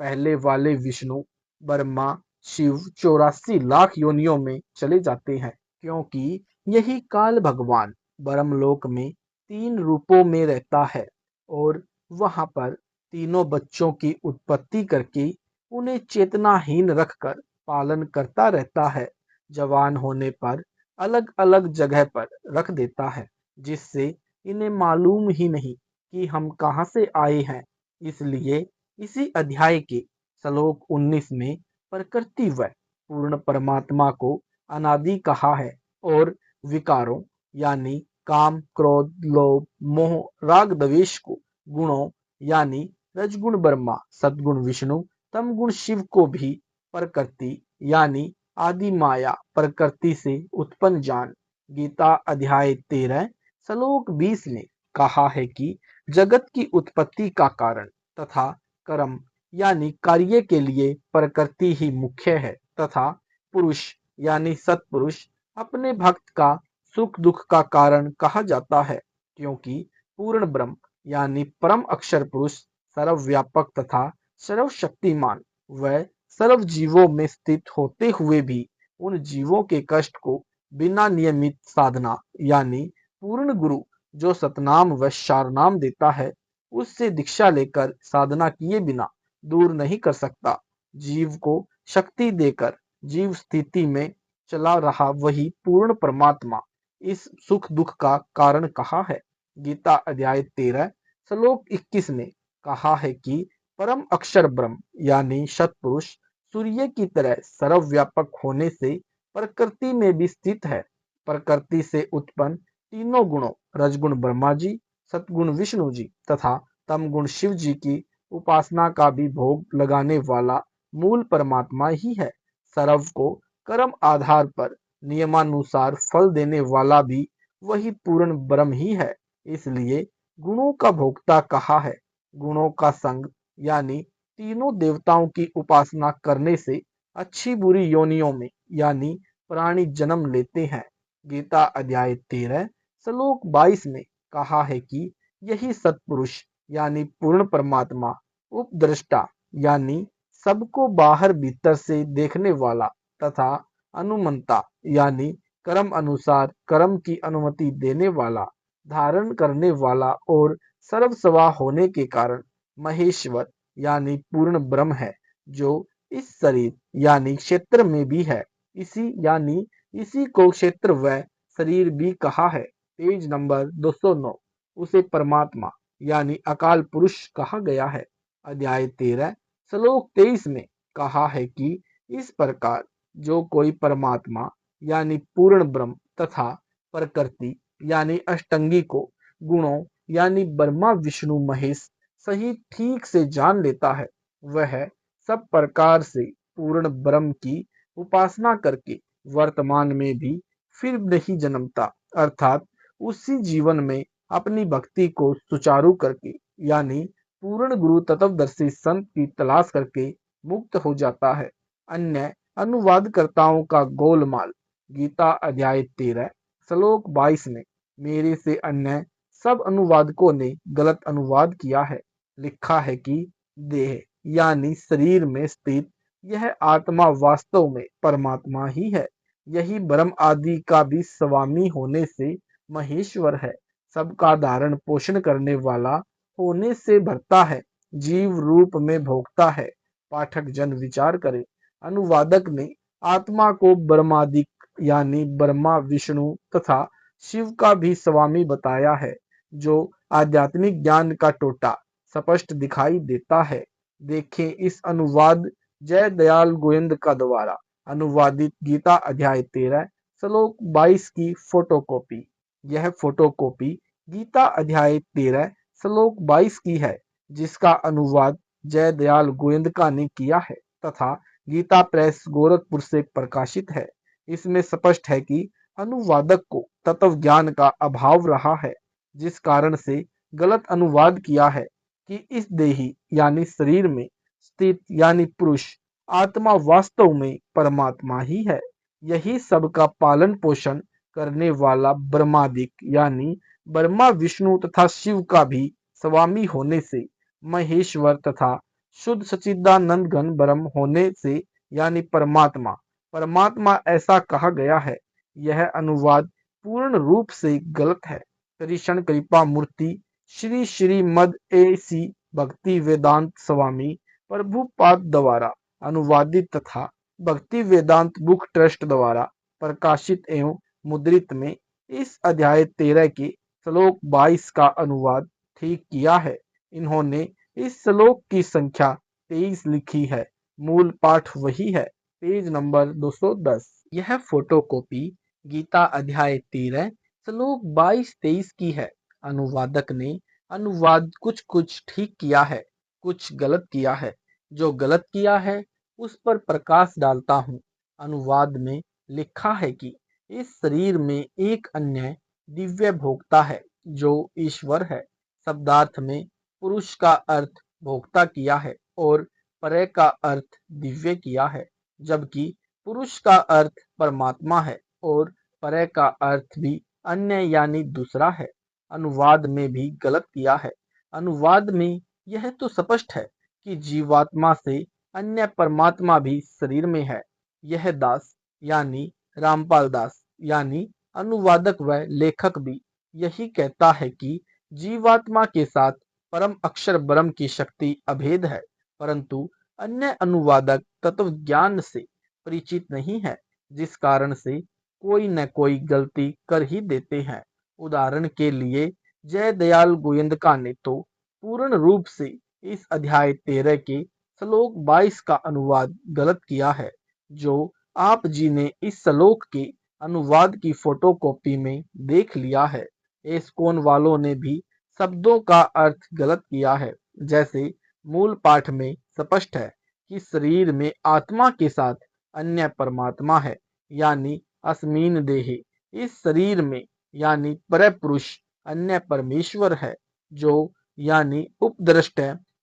पहले वाले विष्णु, ब्रह्मा, शिव 84 लाख योनियों में चले जाते हैं, क्योंकि यही काल भगवान ब्रह्मलोक में तीन रूपों में रहता है और वहां पर तीनों बच्चों की उत्पत्ति करके उन्हें चेतनाहीन रखकर पालन करता रहता है। जवान होने पर अलग अलग जगह पर रख देता है, जिससे इन्हें मालूम ही नहीं कि हम कहाँ से आए हैं। इसलिए इसी अध्याय के श्लोक 19 में प्रकृति व पूर्ण परमात्मा को अनादि कहा है और विकारों यानी काम, क्रोध, लोभ, मोह, राग, द्वेष को गुणों यानी रजगुण ब्रह्मा, सद्गुण विष्णु, तमगुण शिव को भी प्रकृति यानी आदि माया प्रकृति से उत्पन्न जान। गीता अध्याय 13 श्लोक 20 में कहा है कि जगत की उत्पत्ति का कारण तथा कर्म यानी कार्य के लिए प्रकृति ही मुख्य है तथा पुरुष यानी सत्पुरुष अपने भक्त का सुख दुख का कारण कहा जाता है, क्योंकि पूर्ण ब्रह्म यानी परम अक्षर पुरुष सर्वव्यापक तथा सर्वशक्तिमान व सर्व जीवों में स्थित होते हुए भी उन जीवों के कष्ट को बिना नियमित साधना यानी पूर्ण गुरु जो सतनाम व शारनाम देता है, उससे दीक्षा लेकर साधना किए बिना दूर नहीं कर सकता। जीव को शक्ति देकर जीव स्थिति में चला रहा वही पूर्ण परमात्मा इस सुख दुख का कारण कहा है। गीता अध्याय 13 श्लोक 21 में कहा है कि परम अक्षर ब्रह्म यानी सत्पुरुष सूर्य की तरह सर्वव्यापक होने से प्रकृति में भी स्थित है। प्रकृति से उत्पन्न तीनों गुणों रजगुण ब्रह्मा जी, सतगुण विष्णु जी तथा तमगुण शिव जी की उपासना का भी भोग लगाने वाला मूल परमात्मा ही है। सर्व को कर्म आधार पर नियमानुसार फल देने वाला भी वही पूर्ण ब्रह्म ही है। इसलिए गुणों का भोक्ता कहा है। गुणों का संग यानी तीनों देवताओं की उपासना करने से अच्छी बुरी योनियों में यानी प्राणी जन्म लेते हैं। गीता अध्याय 13 श्लोक 22 में कहा है कि यही सत्पुरुष यानी पूर्ण परमात्मा उपद्रष्टा यानी सबको बाहर भीतर से देखने वाला तथा अनुमंता यानी कर्म अनुसार कर्म की अनुमति देने वाला, धारण करने वाला और सर्वस्वा होने के कारण महेश्वर यानी पूर्ण ब्रह्म है, जो इस शरीर यानी क्षेत्र में भी है। इसी को क्षेत्र व शरीर भी कहा है। पेज नंबर 209 उसे परमात्मा यानी अकाल पुरुष कहा गया है। अध्याय 13 श्लोक 23 में कहा है कि इस प्रकार जो कोई परमात्मा यानी पूर्ण ब्रह्म तथा प्रकृति यानी अष्टंगी को गुणों यानी ब्रह्मा विष्णु महेश सही ठीक से जान लेता है, वह सब प्रकार से पूर्ण ब्रह्म की उपासना करके वर्तमान में भी फिर नहीं जन्मता, अर्थात उसी जीवन में अपनी भक्ति को सुचारू करके यानी पूर्ण गुरु तत्वदर्शी संत की तलाश करके मुक्त हो जाता है। अन्य अनुवादकर्ताओं का गोलमाल। गीता अध्याय 13 श्लोक 22 में मेरे से अन्य सब अनुवादकों ने गलत अनुवाद किया है। लिखा है कि देह यानी शरीर में स्थित यह आत्मा वास्तव में परमात्मा ही है। यही ब्रह्म आदि का भी स्वामी होने से महेश्वर है। सबका धारण पोषण करने वाला होने से भरता है, जीव रूप में भोगता है। पाठक जन विचार करें। अनुवादक ने आत्मा को ब्रह्मादिक यानी ब्रह्मा विष्णु तथा शिव का भी स्वामी बताया है, जो आध्यात्मिक ज्ञान का टोटा स्पष्ट दिखाई देता है। देखें इस अनुवाद जय दयाल गोविंद का द्वारा अनुवादित गीता अध्याय 13 श्लोक 22 की फोटोकॉपी। यह फोटोकॉपी गीता अध्याय 13 श्लोक 22 की है, जिसका अनुवाद जय दयाल गोविंदका ने किया है तथा गीता प्रेस गोरखपुर से प्रकाशित है। इसमें स्पष्ट है कि अनुवादक को तत्व ज्ञान का अभाव रहा है, जिस कारण से गलत अनुवाद किया है कि इस देही यानी शरीर में स्थित यानी पुरुष आत्मा वास्तव में परमात्मा ही है। यही सबका पालन पोषण करने वाला ब्रह्मादिक यानी ब्रह्मा विष्णु तथा शिव का भी स्वामी होने से महेश्वर तथा शुद्ध सच्चिदानंद घन ब्रह्म होने से यानी परमात्मा परमात्मा ऐसा कहा गया है। यह अनुवाद पूर्ण रूप से गलत है। कृष्ण कृपा मूर्ति श्री श्रीमद ए.सी. भक्ति वेदांत स्वामी प्रभुपाद द्वारा अनुवादित तथा भक्ति वेदांत बुक ट्रस्ट द्वारा प्रकाशित एवं मुद्रित में इस अध्याय 13 के श्लोक 22 का अनुवाद ठीक किया है। इन्होंने इस श्लोक की संख्या 23 लिखी है। मूल पाठ वही है, पेज नंबर 210। यह फोटोकॉपी गीता अध्याय 13 श्लोक 22-23 की है। अनुवादक ने अनुवाद कुछ कुछ ठीक किया है, कुछ गलत किया है। जो गलत किया है उस पर प्रकाश डालता हूँ। अनुवाद में लिखा है कि इस शरीर में एक अन्य दिव्य भोक्ता है जो ईश्वर है। शब्दार्थ में पुरुष का अर्थ भोक्ता किया है और परे का अर्थ दिव्य किया है, जबकि पुरुष का अर्थ परमात्मा है और परे का अर्थ भी अन्य यानी दूसरा है। अनुवाद में भी गलत किया है। अनुवाद में यह तो स्पष्ट है कि जीवात्मा से अन्य परमात्मा भी शरीर में है। यह दास यानी रामपाल दास यानी अनुवादक व लेखक भी यही कहता है कि जीवात्मा के साथ परम अक्षर ब्रह्म की शक्ति अभेद है, परंतु अन्य अनुवादक तत्व ज्ञान से परिचित नहीं है, जिस कारण से कोई न कोई गलती कर ही देते हैं। उदाहरण के लिए जय दयाल गोविंदका ने तो पूर्ण रूप से इस अध्याय 13 के श्लोक 22 का अनुवाद गलत किया है। जो आप जी ने इस श्लोक के अनुवाद की फोटोकॉपी में देख लिया है। एस्कोन वालों ने भी शब्दों का अर्थ गलत किया है। जैसे मूल पाठ में स्पष्ट है कि शरीर में आत्मा के साथ अन्य परमात्मा है यानी अस्मिन देहे। इस शरीर में यानी परपुरुष अन्य परमेश्वर है, जो यानी उपद्रष्ट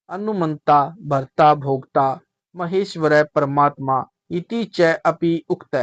अनुमंता भर्ता भोक्ता महेश्वर परमात्मा इति च अपि उक्त,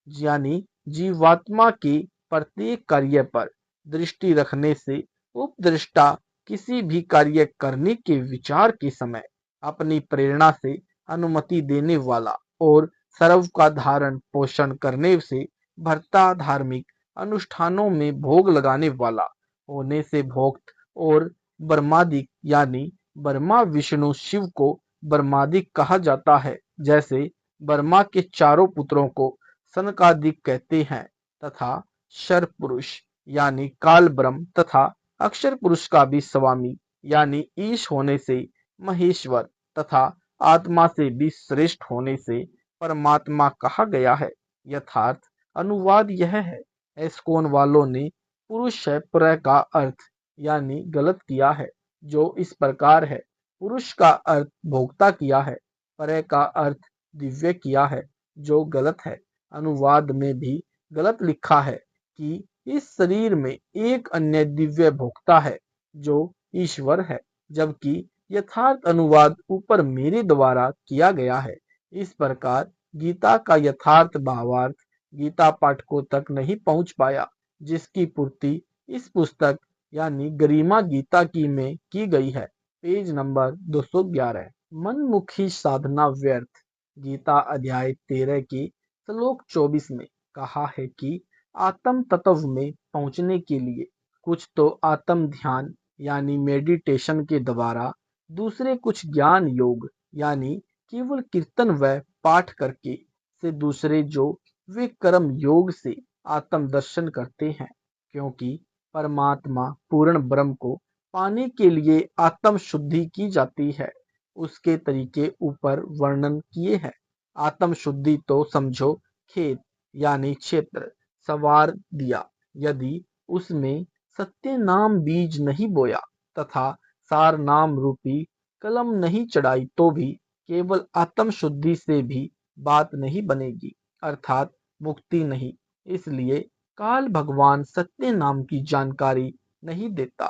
यानी जीवात्मा के प्रत्येक कार्य पर दृष्टि रखने से उपद्रष्टा किसी भी कार्य करने के विचार के समय अपनी प्रेरणा से अनुमति देने वाला और सर्व का धारण पोषण करने से भर्ता धार्मिक अनुष्ठानों में भोग लगाने वाला होने से भोक्त और ब्रह्मादिक यानी ब्रह्मा विष्णु शिव को ब्रह्मादिक कहा जाता है। जैसे ब्रह्मा के चारों पुत्रों को सनकादिक कहते हैं तथा शर पुरुष यानी काल ब्रह्म तथा अक्षर पुरुष का भी स्वामी यानी ईश होने से महेश्वर तथा आत्मा से भी श्रेष्ठ होने से परमात्मा कहा गया है। यथार्थ अनुवाद यह है। एस्कोन वालों ने पुरुष है पर का अर्थ यानी गलत किया है, जो इस प्रकार है। पुरुष का अर्थ भोक्ता किया है, पर का अर्थ दिव्य किया है, जो गलत है। अनुवाद में भी गलत लिखा है कि इस शरीर में एक अन्य दिव्य भोक्ता है जो ईश्वर है, जबकि यथार्थ अनुवाद ऊपर मेरे द्वारा किया गया है। इस प्रकार गीता का यथार्थ भावार्थ गीता पाठकों तक नहीं पहुंच पाया, जिसकी पूर्ति इस पुस्तक यानी गरिमा गीता की में की गई है। Page number 211। मनमुखी साधना व्यर्थ। गीता अध्याय 13 की श्लोक 24 में कहा है कि आत्म तत्व में पहुंचने के लिए कुछ तो आत्म ध्यान यानी मेडिटेशन के द्वारा, दूसरे कुछ ज्ञान योग यानी केवल कीर्तन व पाठ करके, से दूसरे जो वे कर्म योग से आत्म दर्शन करते हैं। क्योंकि परमात्मा पूर्ण ब्रह्म को पाने के लिए आत्म शुद्धि की जाती है। उसके तरीके ऊपर वर्णन किए हैं। आत्म शुद्धि तो समझो खेत यानी क्षेत्र सवार दिया, यदि उसमें सत्य नाम बीज नहीं बोया तथा सार नाम रूपी कलम नहीं चढ़ाई तो भी केवल आत्म शुद्धि से भी बात नहीं बनेगी, अर्थात मुक्ति नहीं। इसलिए काल भगवान सत्य नाम की जानकारी नहीं देता,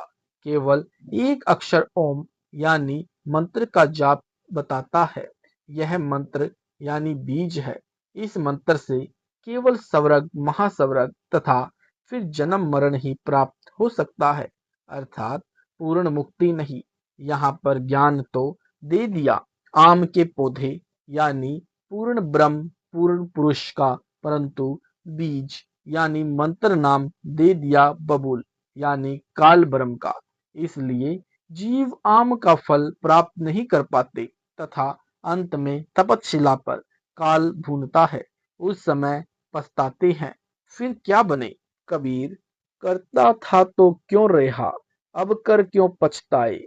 केवल एक अक्षर ओम यानी मंत्र का जाप बताता है। यह मंत्र यानी बीज है। इस मंत्र से केवल स्वर्ग महास्वर्ग तथा फिर जन्म मरण ही प्राप्त हो सकता है, अर्थात पूर्ण मुक्ति नहीं। यहाँ पर ज्ञान तो दे दिया आम के पौधे यानी पूर्ण ब्रह्म पूर्ण पुरुष का, परंतु बीज यानी मंत्र नाम दे दिया बबूल यानी काल ब्रह्म का। इसलिए जीव आम का फल प्राप्त नहीं कर पाते तथा अंत में तपतशिला पर काल भूनता है। उस समय पछताते हैं, फिर क्या बने। कबीर, करता था तो क्यों रहा, अब कर क्यों पछताए,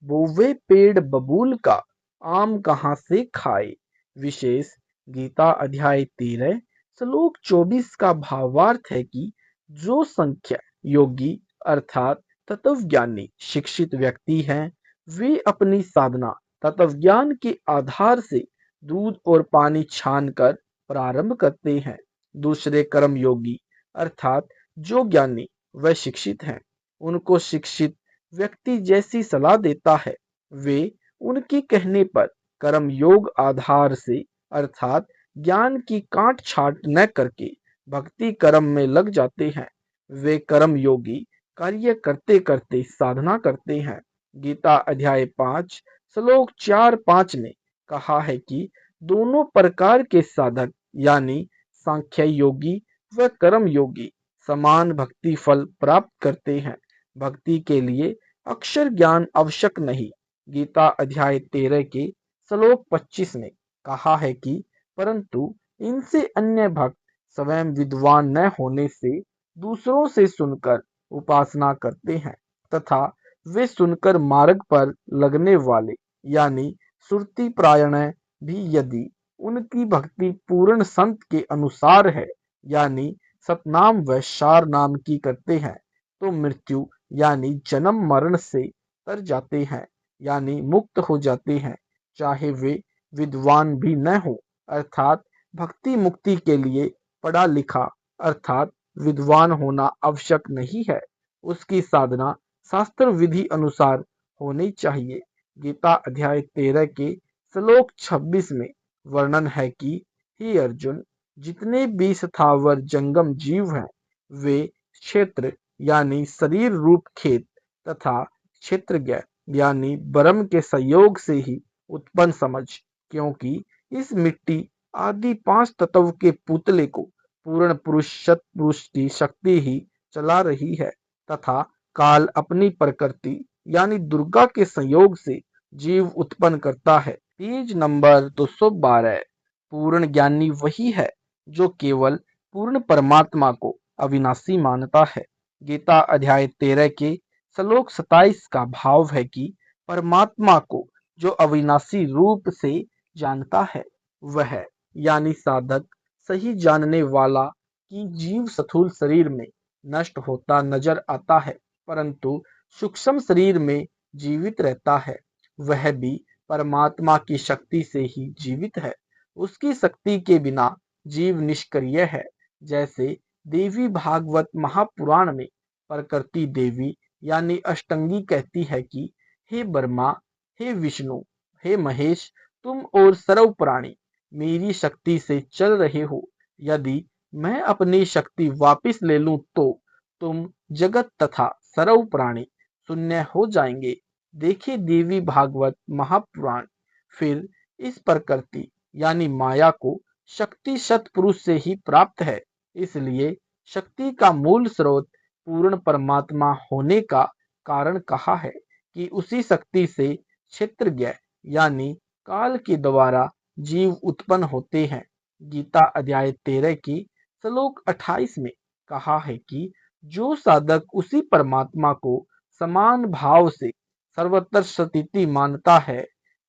बोवे पेड़ बबूल का, आम कहाँ से खाए। विशेष गीता अध्याय 13 श्लोक 24 का भावार्थ है कि जो संख्या योगी अर्थात तत्वज्ञानी शिक्षित व्यक्ति हैं, वे अपनी साधना तत्वज्ञान के आधार से दूध और पानी छानकर प्रारंभ करते हैं। दूसरे कर्म योगी अर्थात जो ज्ञानी व शिक्षित हैं, उनको शिक्षित व्यक्ति जैसी सलाह देता है, वे उनके कहने पर कर्म योग आधार से अर्थात ज्ञान की काट छाट न करके भक्ति कर्म में लग जाते हैं। वे कर्म योगी कार्य करते करते साधना करते हैं। गीता अध्याय 5 श्लोक 4-5 में कहा है कि दोनों प्रकार के साधक यानी सांख्य योगी व कर्म योगी समान भक्ति फल प्राप्त करते हैं। भक्ति के लिए अक्षर ज्ञान आवश्यक नहीं। गीता अध्याय 13 के श्लोक 25 में कहा है कि परंतु इनसे अन्य भक्त स्वयं विद्वान न होने से दूसरों से सुनकर उपासना करते हैं तथा वे सुनकर मार्ग पर लगने वाले यानी सुरति प्रायण भी यदि उनकी भक्ति पूर्ण संत के अनुसार है यानी सतनाम व सार नाम की करते हैं, तो मृत्यु यानी जन्म मरण से तर जाते हैं यानी मुक्त हो जाते हैं, चाहे वे विद्वान भी न हो। अर्थात भक्ति मुक्ति के लिए पढ़ा लिखा अर्थात विद्वान होना आवश्यक नहीं है, उसकी साधना शास्त्र विधि अनुसार होनी चाहिए। गीता अध्याय 13 के श्लोक 26 में वर्णन है कि हे अर्जुन, जितने भी स्थावर जंगम जीव हैं, वे क्षेत्र यानी शरीर रूप खेत तथा क्षेत्रज्ञ यानी ब्रह्म के संयोग से ही उत्पन्न समझ। क्योंकि इस मिट्टी आदि 5 तत्व के पुतले को पूर्ण पुरुष सत्पुरुष की शक्ति ही चला रही है तथा काल अपनी प्रकृति यानी दुर्गा के संयोग से जीव उत्पन्न करता है। Page number 212। पूर्ण ज्ञानी वही है जो केवल पूर्ण परमात्मा को अविनाशी मानता है। गीता अध्याय 13 के श्लोक 27 का भाव है कि परमात्मा को जो अविनाशी रूप से जानता है, वह यानी साधक सही जानने वाला कि जीव स्थूल शरीर में नष्ट होता नजर आता है, परंतु सूक्ष्म शरीर में जीवित रहता है। वह भी परमात्मा की शक्ति से ही जीवित है। उसकी शक्ति के बिना जीव निष्क्रिय है। जैसे देवी भागवत महापुराण में प्रकृति देवी यानी अष्टंगी कहती है कि हे ब्रह्मा, हे विष्णु, हे महेश, तुम और सर्व प्राणी मेरी शक्ति से चल रहे हो। यदि मैं अपनी शक्ति वापिस ले लूं तो तुम जगत तथा सर्व प्राणी शून्य हो जाएंगे। देखिए देवी भागवत महापुराण। फिर इस प्रकृति यानी माया को शक्ति सतपुरुष से ही प्राप्त है। इसलिए शक्ति का मूल स्रोत पूर्ण परमात्मा होने का कारण कहा है कि उसी शक्ति से क्षेत्रज्ञ यानी काल के द्वारा जीव उत्पन्न होते हैं। गीता अध्याय 13 की श्लोक 28 में कहा है कि जो साधक उसी परमात्मा को समान भाव से सर्वत्र स्थिति मानता है,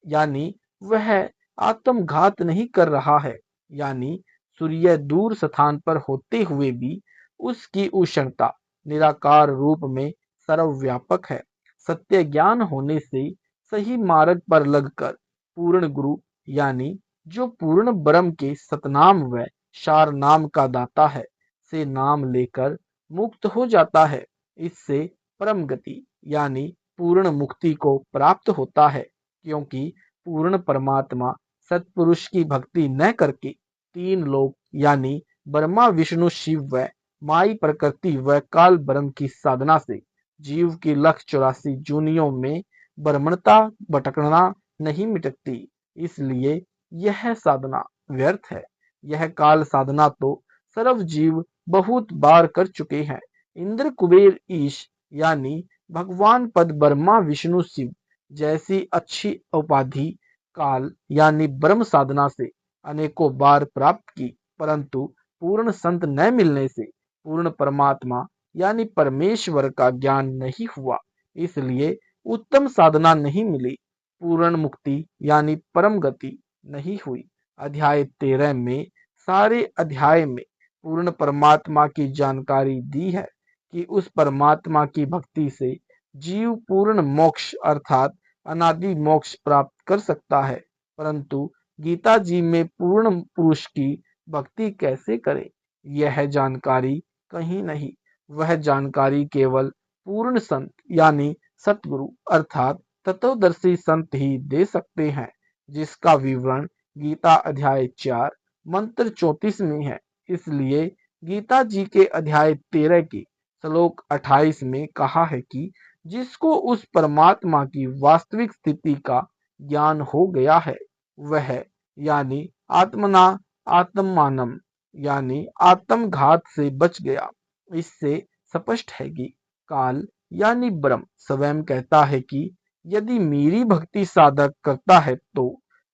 यानी वह आत्मघात नहीं कर रहा है, यानी सूर्य दूर स्थान पर होते हुए भी उसकी उष्णता निराकार रूप में सर्वव्यापक है। सत्य ज्ञान होने से सही मार्ग पर लगकर पूर्ण गुरु यानी जो पूर्ण ब्रह्म के सतनाम व सार नाम का दाता है से नाम लेकर मुक्त हो जाता है। इससे परम गति यानी पूर्ण मुक्ति को प्राप्त होता है, क्योंकि पूर्ण परमात्मा सत्पुरुष की भक्ति न करके तीन लोक यानी ब्रह्मा विष्णु शिव व माई प्रकृति व काल ब्रह्म की साधना से जीव की 184 जूनियों में ब्रह्मणता भटकना नहीं मिटती। इसलिए यह साधना व्यर्थ है। यह काल साधना तो सर्व जीव बहुत बार कर चुके हैं। इंद्र कुबेर ईश यानी भगवान पद ब्रह्मा विष्णु शिव जैसी अच्छी उपाधि काल यानी ब्रह्म साधना से अनेकों बार प्राप्त की, परंतु पूर्ण संत न मिलने से पूर्ण परमात्मा यानी परमेश्वर का ज्ञान नहीं हुआ। इसलिए उत्तम साधना नहीं मिली, पूर्ण मुक्ति यानी परम गति नहीं हुई। अध्याय 13 में सारे अध्याय में पूर्ण परमात्मा की जानकारी दी है कि उस परमात्मा की भक्ति से जीव पूर्ण मोक्ष अर्थात अनादि मोक्ष प्राप्त कर सकता है। परंतु गीता जी में पूर्ण पुरुष की भक्ति कैसे करें, यह जानकारी कहीं नहीं। वह जानकारी केवल पूर्ण संत यानी सतगुरु अर्थात तत्वदर्शी संत ही दे सकते हैं, जिसका विवरण गीता अध्याय 4 मंत्र 34 में है। इसलिए गीता जी के अध्याय 13 के श्लोक 28 में कहा है कि जिसको उस परमात्मा की वास्तविक स्थिति का ज्ञान हो गया है, वह यानी आत्मना आत्मानम यानी आत्मघात से बच गया। इससे स्पष्ट है कि काल यानी ब्रह्म स्वयं कहता है कि यदि मेरी भक्ति साधक करता है तो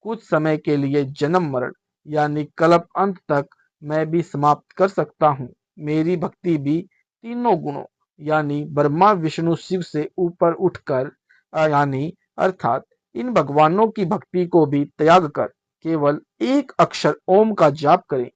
कुछ समय के लिए जन्म मरण यानी कल्प अंत तक मैं भी समाप्त कर सकता हूँ। मेरी भक्ति भी तीनों गुणों यानी ब्रह्मा विष्णु शिव से ऊपर उठकर यानी अर्थात इन भगवानों की भक्ति को भी त्याग कर केवल एक अक्षर ओम का जाप करें।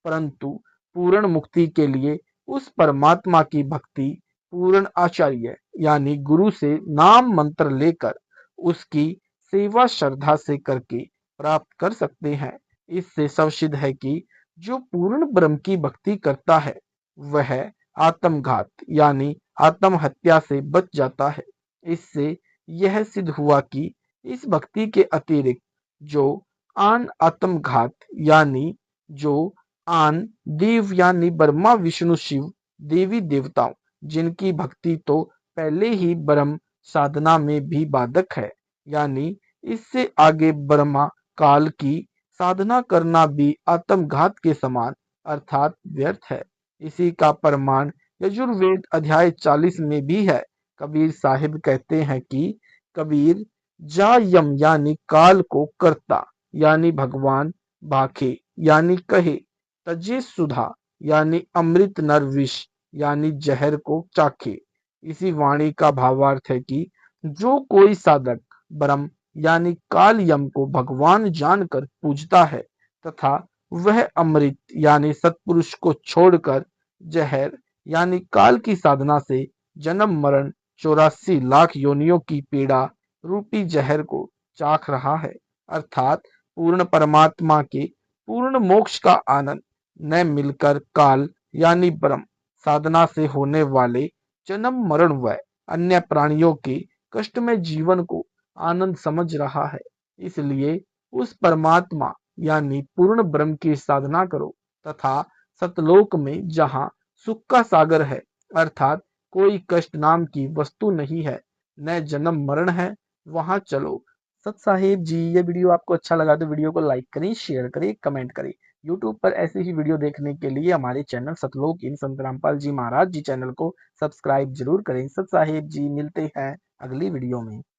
परंतु पूर्ण मुक्ति के लिए उस परमात्मा की भक्ति पूर्ण आचार्य यानी गुरु से नाम मंत्र लेकर उसकी सेवा श्रद्धा से करके प्राप्त कर सकते हैं। इससे सिद्ध है कि जो पूर्ण ब्रह्म की भक्ति करता है वह आत्मघात यानी आत्महत्या से बच जाता है। इससे यह सिद्ध हुआ कि इस भक्ति के अतिरिक्त जो आन आत्मघात यानी जो आन देव यानी ब्रह्मा विष्णु शिव देवी देवताओं जिनकी भक्ति तो पहले ही ब्रह्म साधना में भी बाधक है, यानी इससे आगे ब्रह्मा काल की साधना करना भी आत्मघात के समान अर्थात व्यर्थ है। इसी का प्रमाण यजुर्वेद अध्याय 40 में भी है। कबीर साहिब कहते हैं कि कबीर जा यम यानी काल को करता यानी भगवान भाखे यानी कहे, तजे सुधा यानी अमृत नर विष यानी जहर को चाखे। इसी वाणी का भावार्थ है कि जो कोई साधक ब्रह्म यानी काल यम को भगवान जानकर पूजता है तथा वह अमृत यानी सत्पुरुष को छोड़कर जहर यानी काल की साधना से जन्म मरण 84 लाख योनियों की पीड़ा रूपी जहर को चाख रहा है, अर्थात पूर्ण परमात्मा के पूर्ण मोक्ष का आनंद न मिलकर काल यानी ब्रह्म साधना से होने वाले जन्म मरण व अन्य प्राणियों के कष्टमय जीवन को आनंद समझ रहा है। इसलिए उस परमात्मा यानी पूर्ण ब्रह्म की साधना करो तथा सतलोक में जहाँ सुख का सागर है, अर्थात कोई कष्ट नाम की वस्तु नहीं है, न जन्म मरण है, वहां चलो। सत साहेब जी, ये वीडियो आपको अच्छा लगा तो वीडियो को लाइक करें, शेयर करें, कमेंट करें। यूट्यूब पर ऐसी ही वीडियो देखने के लिए हमारे चैनल सतलोक इन संत रामपाल जी महाराज जी चैनल को सब्सक्राइब जरूर करें। सत साहेब जी, मिलते हैं अगली वीडियो में।